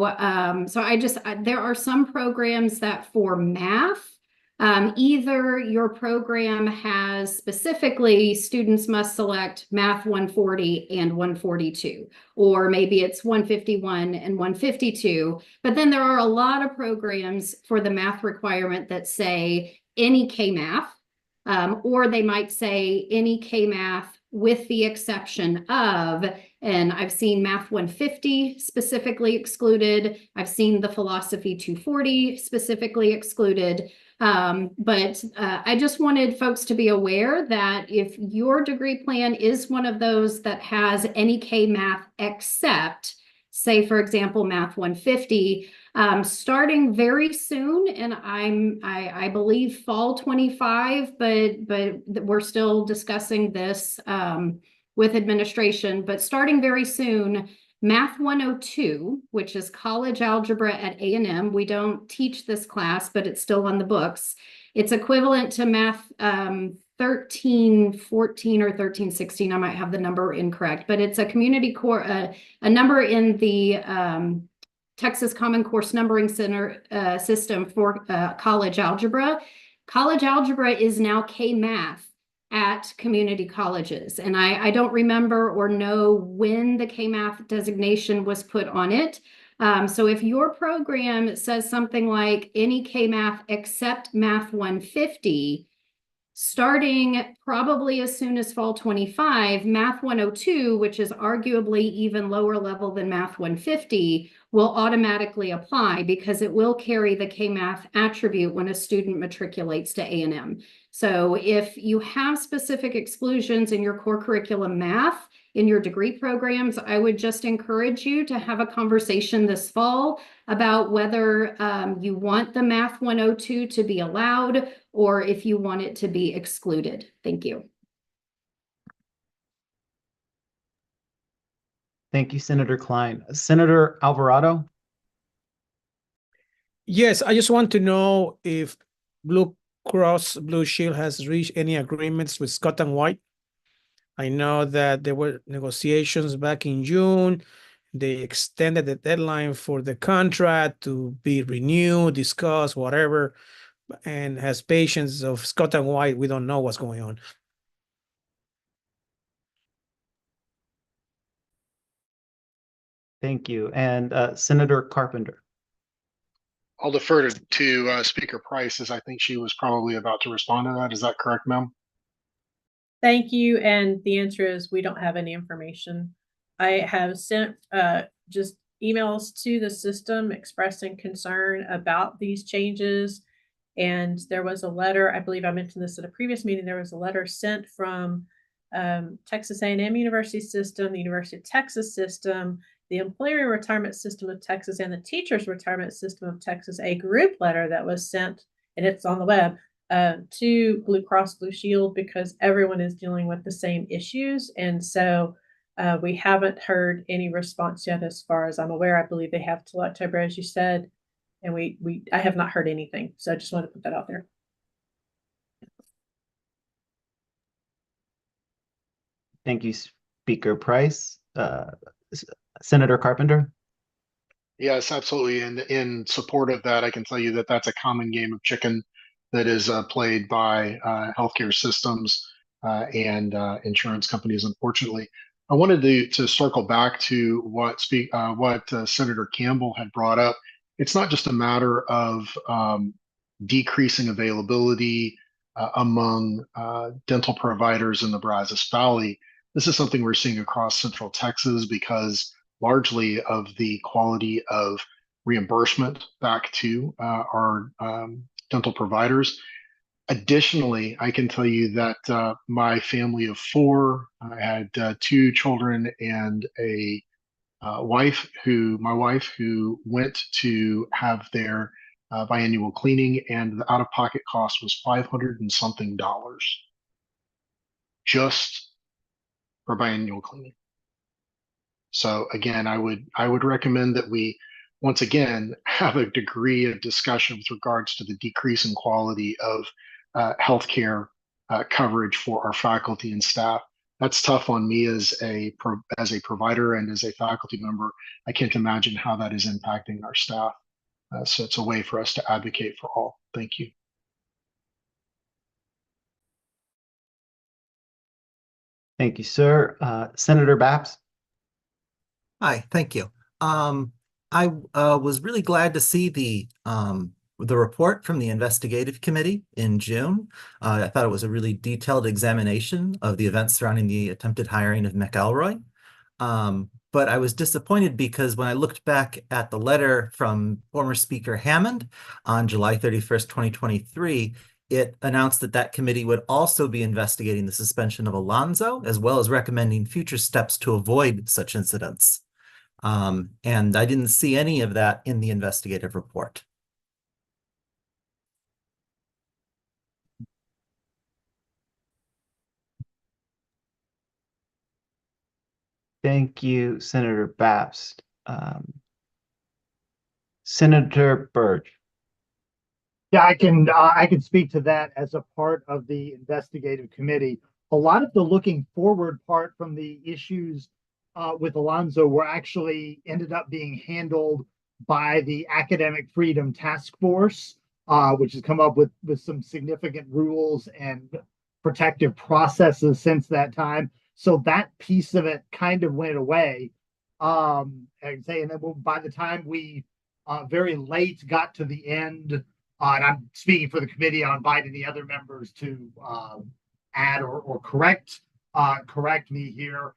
there are some programs that for math, either your program has specifically students must select Math 140 and 142, or maybe it's 151 and 152. But then there are a lot of programs for the math requirement that say any K-Math, or they might say any K-Math with the exception of, and I've seen Math 150 specifically excluded. I've seen the Philosophy 240 specifically excluded. But I just wanted folks to be aware that if your degree plan is one of those that has any K-Math except, say, for example, Math 150, starting very soon, and I believe fall 25, but we're still discussing this with administration, but starting very soon, Math 102, which is college algebra at A&M. We don't teach this class, but it's still on the books. It's equivalent to Math 1314 or 1316. I might have the number incorrect, but it's a community core, a number in the Texas Common Course Numbering Center system for college algebra. College algebra is now K-Math at community colleges. And I don't remember or know when the K-Math designation was put on it. So if your program says something like any K-Math except Math 150, starting probably as soon as fall 25, Math 102, which is arguably even lower level than Math 150, will automatically apply because it will carry the K-Math attribute when a student matriculates to A&M. So if you have specific exclusions in your core curriculum math in your degree programs, I would just encourage you to have a conversation this fall about whether you want the Math 102 to be allowed or if you want it to be excluded. Thank you. Thank you, Senator Klein. Senator Alvarado? Yes, I just want to know if Blue Cross Blue Shield has reached any agreements with Scott and White. I know that there were negotiations back in June. They extended the deadline for the contract to be renewed, discussed, whatever. And as patients of Scott and White, we don't know what's going on. Thank you. And Senator Carpenter. I'll defer to Speaker Price, as I think she was probably about to respond to that. Is that correct, ma'am? Thank you. And the answer is we don't have any information. I have sent just emails to the system expressing concern about these changes. And there was a letter, I believe I mentioned this at a previous meeting, there was a letter sent from Texas A&M University System, the University of Texas System, the Employee Retirement System of Texas, and the Teachers Retirement System of Texas, a group letter that was sent, and it's on the web, to Blue Cross Blue Shield because everyone is dealing with the same issues. And so we haven't heard any response yet as far as I'm aware. I believe they have till October, as you said, and I have not heard anything. So I just want to put that out there. Thank you, Speaker Price. Senator Carpenter? Yes, absolutely. And in support of that, I can tell you that that's a common game of chicken that is played by healthcare systems and insurance companies, unfortunately. I wanted to circle back to what Senator Campbell had brought up. It's not just a matter of decreasing availability among dental providers in the Brazos Valley. This is something we're seeing across Central Texas because largely of the quality of reimbursement back to our dental providers. Additionally, I can tell you that my family of four, I had 2 children and a my wife who went to have their biannual cleaning, and the out-of-pocket cost was $500 and something just for biannual cleaning. So again, I would recommend that we once again have a degree of discussion with regards to the decrease in quality of healthcare coverage for our faculty and staff. That's tough on me as a provider and as a faculty member. I can't imagine how that is impacting our staff. So it's a way for us to advocate for all. Thank you. Thank you, sir. Senator Baps. Hi, thank you. I was really glad to see the report from the investigative committee in June. I thought it was a really detailed examination of the events surrounding the attempted hiring of McElroy. But I was disappointed because when I looked back at the letter from former Speaker Hammond on July 31st, 2023, it announced that that committee would also be investigating the suspension of Alonzo, as well as recommending future steps to avoid such incidents. And I didn't see any of that in the investigative report. Thank you, Senator Baps. Senator Byrd. Yeah, I can speak to that as a part of the investigative committee. A lot of the looking forward part from the issues with Alonzo were actually ended up being handled by the Academic Freedom Task Force, which has come up with some significant rules and protective processes since that time. So that piece of it kind of went away. And then by the time we very late got to the end, and I'm speaking for the committee, I'll invite any other members to add or correct me here.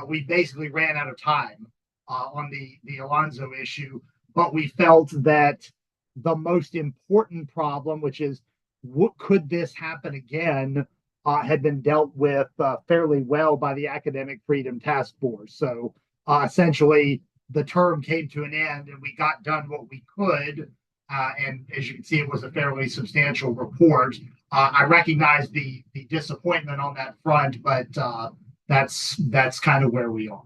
We basically ran out of time on the Alonzo issue, but we felt that the most important problem, which is what could this happen again, had been dealt with fairly well by the Academic Freedom Task Force. So essentially, the term came to an end and we got done what we could. And as you can see, it was a fairly substantial report. I recognize the disappointment on that front, but that's kind of where we are.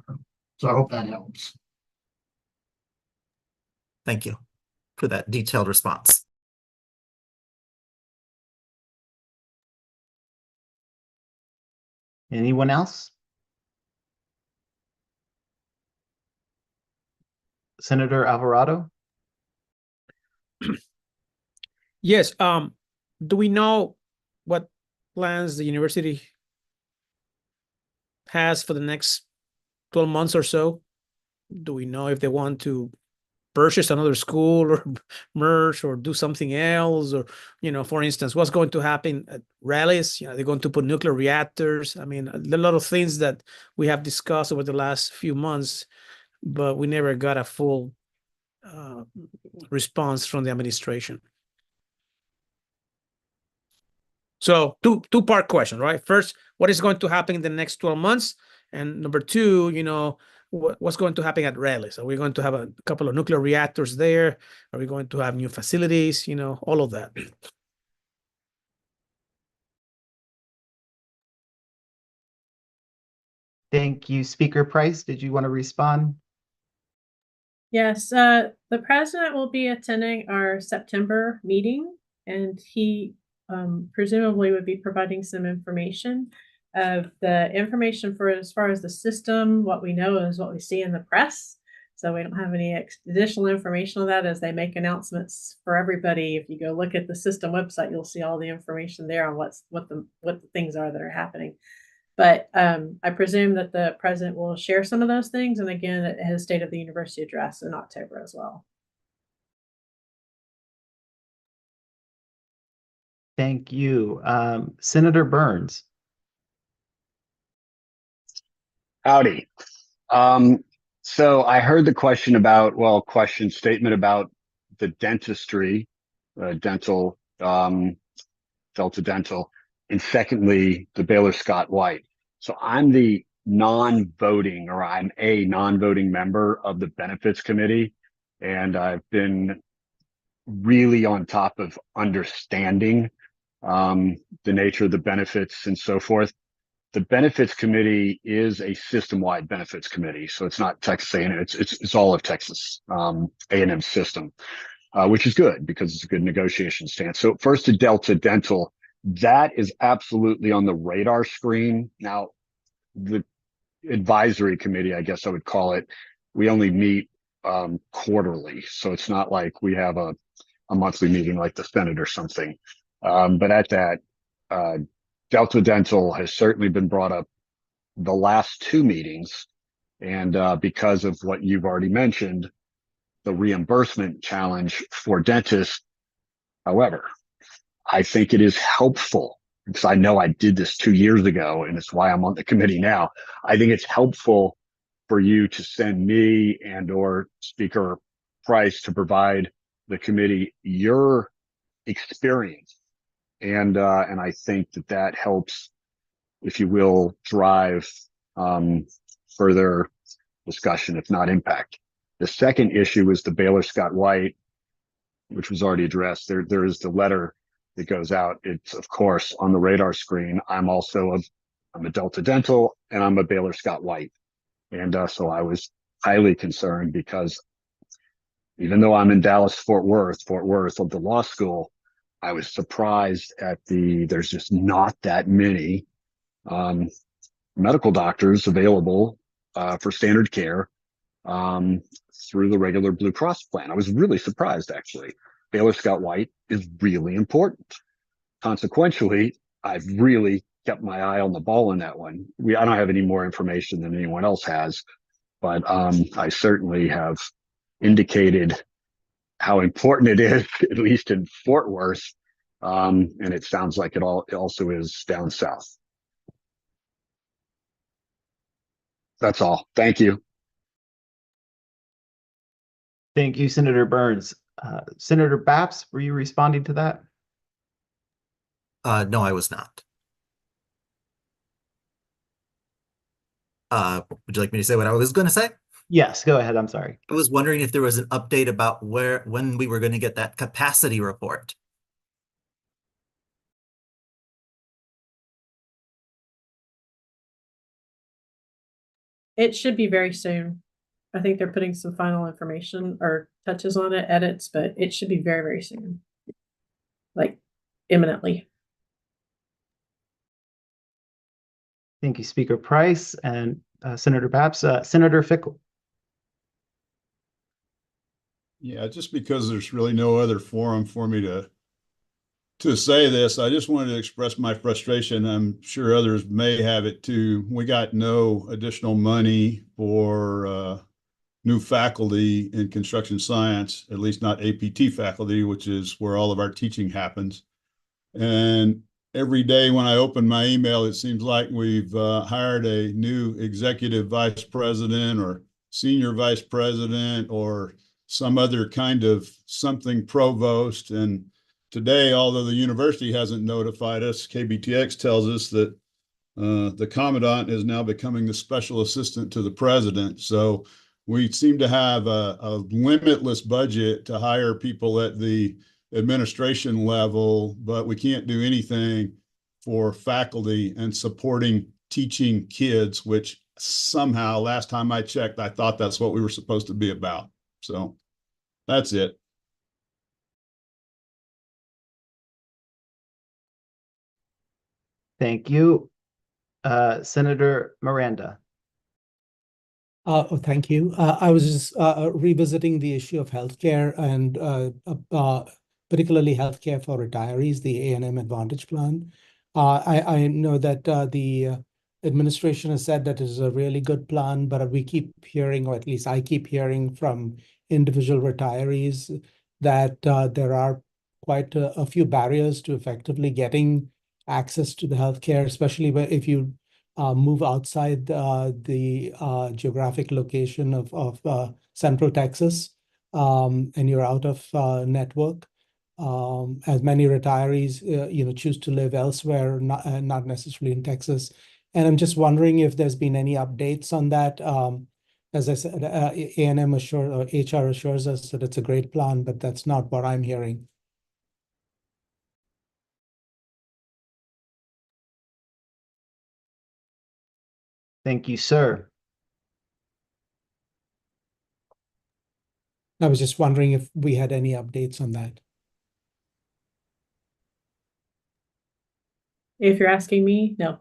So I hope that helps. Thank you for that detailed response. Anyone else? Senator Alvarado? Yes. Do we know what plans the university has for the next 12 months or so? Do we know if they want to purchase another school or merge or do something else? Or, for instance, what's going to happen at Rallies? They're going to put nuclear reactors. I mean, a lot of things that we have discussed over the last few months, but we never got a full response from the administration. So two-part question, right? First, what is going to happen in the next 12 months? And number two, what's going to happen at Rallies? Are we going to have a couple of nuclear reactors there? Are we going to have new facilities? All of that. Thank you. Speaker Price, did you want to respond? Yes, the president will be attending our September meeting, and he presumably would be providing some information. The information for as far as the system, what we know is what we see in the press. So we don't have any additional information on that as they make announcements for everybody. If you go look at the system website, you'll see all the information there on what the things are that are happening. But I presume that the president will share some of those things, and again, at his State of the University address in October as well. Thank you. Senator Burns. Howdy. So I heard the question about, statement about the dentistry, dental, Delta Dental, and secondly, the Baylor Scott White. So I'm a non-voting member of the benefits committee, and I've been really on top of understanding the nature of the benefits and so forth. The benefits committee is a system-wide benefits committee, so it's not Texas A&M. It's all of Texas A&M system, which is good because it's a good negotiation stance. So first to Delta Dental, that is absolutely on the radar screen. Now, the advisory committee, I guess I would call it, we only meet quarterly, so it's not like we have a monthly meeting like the Senate or something. But at that, Delta Dental has certainly been brought up the last two meetings. And because of what you've already mentioned, the reimbursement challenge for dentists. However, I think it is helpful because I know I did this 2 years ago, and it's why I'm on the committee now. I think it's helpful for you to send me and or Speaker Price to provide the committee your experience. And I think that helps, if you will, drive further discussion, if not impact. The second issue is the Baylor Scott White, which was already addressed. There is the letter that goes out. It's, of course, on the radar screen. I'm a Delta Dental, and I'm a Baylor Scott White. And so I was highly concerned because even though I'm in Dallas, Fort Worth of the law school, I was surprised at there's just not that many medical doctors available for standard care through the regular Blue Cross plan. I was really surprised, actually. Baylor Scott White is really important. Consequently, I've really kept my eye on the ball on that one. I don't have any more information than anyone else has, but I certainly have indicated how important it is, at least in Fort Worth. And it sounds like it also is down south. That's all. Thank you. Thank you, Senator Burns. Senator Baps, were you responding to that? No, I was not. Would you like me to say what I was going to say? Yes, go ahead. I'm sorry. I was wondering if there was an update about when we were going to get that capacity report. It should be very soon. I think they're putting some final information or touches on it, edits, but it should be very, very soon. Like imminently. Thank you, Speaker Price and Senator Baps. Senator Fickle. Yeah, just because there's really no other forum for me to say this, I just wanted to express my frustration. I'm sure others may have it too. We got no additional money for new faculty in construction science, at least not APT faculty, which is where all of our teaching happens. And every day when I open my email, it seems like we've hired a new executive vice president or senior vice president or some other kind of something provost. And today, although the university hasn't notified us, KBTX tells us that the commandant is now becoming the special assistant to the president. So we seem to have a limitless budget to hire people at the administration level, but we can't do anything for faculty and supporting teaching kids, which somehow, last time I checked, I thought that's what we were supposed to be about. So that's it. Thank you. Senator Miranda. Thank you. I was just revisiting the issue of healthcare and particularly healthcare for retirees, the A&M Advantage Plan. I know that the administration has said that it is a really good plan, but we keep hearing, or at least I keep hearing from individual retirees that there are quite a few barriers to effectively getting access to the healthcare, especially if you move outside the geographic location of Central Texas, and you're out of network. As many retirees, choose to live elsewhere, not necessarily in Texas. And I'm just wondering if there's been any updates on that. As I said, A&M or HR assures us that it's a great plan, but that's not what I'm hearing. Thank you, sir. I was just wondering if we had any updates on that. If you're asking me, no.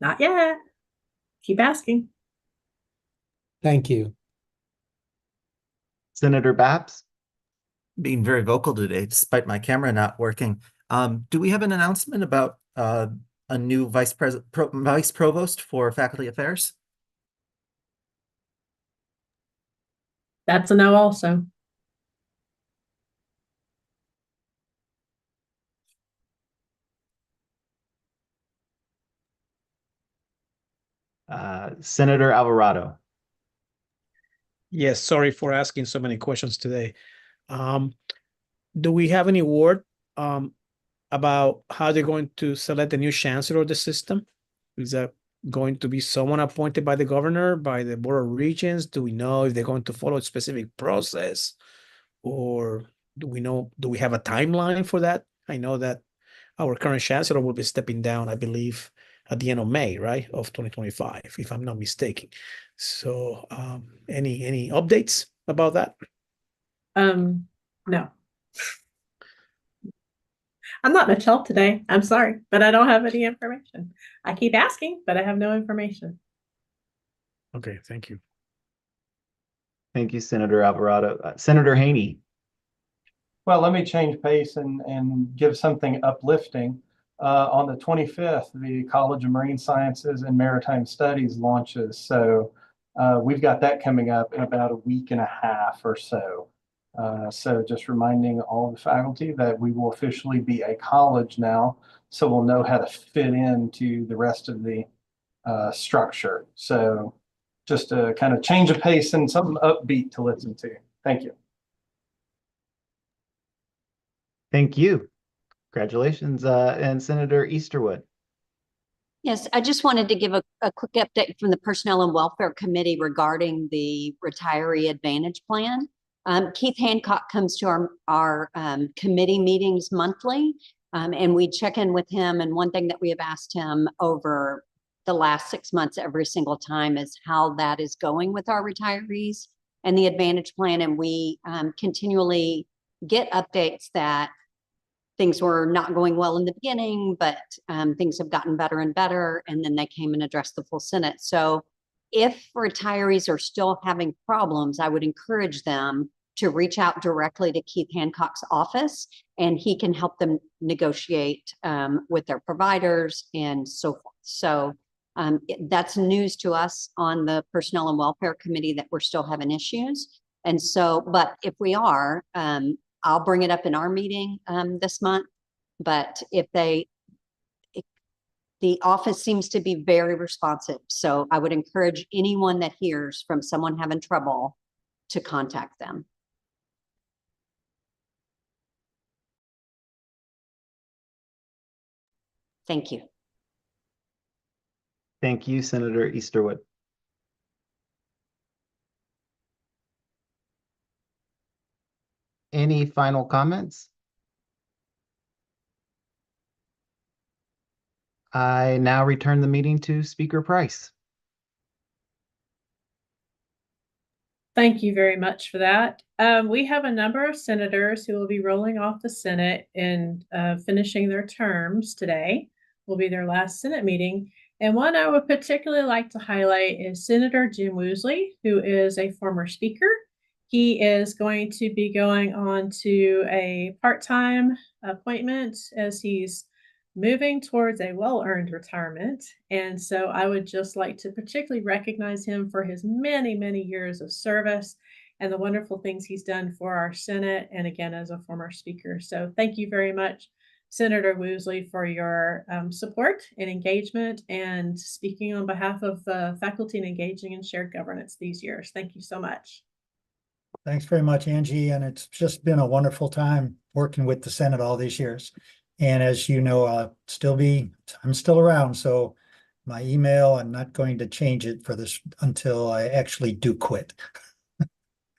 Not yet. Keep asking. Thank you. Senator Babs? Being very vocal today, despite my camera not working. Do we have an announcement about a new vice provost for faculty affairs? That's a no also. Senator Alvarado. Yes, sorry for asking so many questions today. Do we have any word about how they're going to select the new chancellor of the system? Is that going to be someone appointed by the governor, by the Board of Regents? Do we know if they're going to follow a specific process? Or do we have a timeline for that? I know that our current chancellor will be stepping down, I believe, at the end of May, right, of 2025, if I'm not mistaken. So any updates about that? No. I'm not much help today. I'm sorry, but I don't have any information. I keep asking, but I have no information. Okay, thank you. Thank you, Senator Alvarado. Senator Haney. Well, let me change pace and give something uplifting. On the 25th, the College of Marine Sciences and Maritime Studies launches. So we've got that coming up in about a week and a half or so. So just reminding all the faculty that we will officially be a college now, so we'll know how to fit into the rest of the structure. So just a kind of change of pace and something upbeat to listen to. Thank you. Thank you. Congratulations. And Senator Easterwood. Yes, I just wanted to give a quick update from the Personnel and Welfare Committee regarding the Retiree Advantage Plan. Keith Hancock comes to our committee meetings monthly, and we check in with him. And one thing that we have asked him over the last 6 months every single time is how that is going with our retirees and the Advantage Plan. And we continually get updates that things were not going well in the beginning, but things have gotten better and better. And then they came and addressed the full Senate. So if retirees are still having problems, I would encourage them to reach out directly to Keith Hancock's office, and he can help them negotiate with their providers and so forth. So that's news to us on the Personnel and Welfare Committee that we're still having issues. And so, but if we are, I'll bring it up in our meeting this month. But the office seems to be very responsive. So I would encourage anyone that hears from someone having trouble to contact them. Thank you. Thank you, Senator Easterwood. Any final comments? I now return the meeting to Speaker Price. Thank you very much for that. We have a number of senators who will be rolling off the Senate and finishing their terms today. Will be their last Senate meeting. And one I would particularly like to highlight is Senator Jim Woosley, who is a former speaker. He is going to be going on to a part-time appointment as he's moving towards a well-earned retirement. And so I would just like to particularly recognize him for his many, many years of service and the wonderful things he's done for our Senate and again as a former speaker. So thank you very much, Senator Woosley, for your support and engagement and speaking on behalf of faculty and engaging in shared governance these years. Thank you so much. Thanks very much, Angie. And it's just been a wonderful time working with the Senate all these years. And as you know, I'm still around. So my email, I'm not going to change it for this until I actually do quit.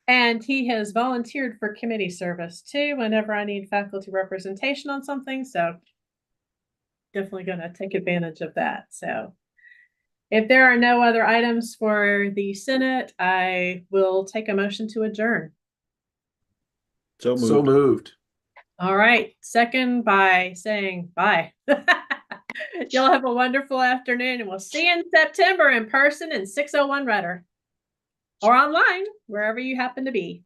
And he has volunteered for committee service too, whenever I need faculty representation on something. So definitely going to take advantage of that. So if there are no other items for the Senate, I will take a motion to adjourn. So moved. All right. Second by saying bye. Y'all have a wonderful afternoon and we'll see you in September in person in 601 Rudder or online, wherever you happen to be.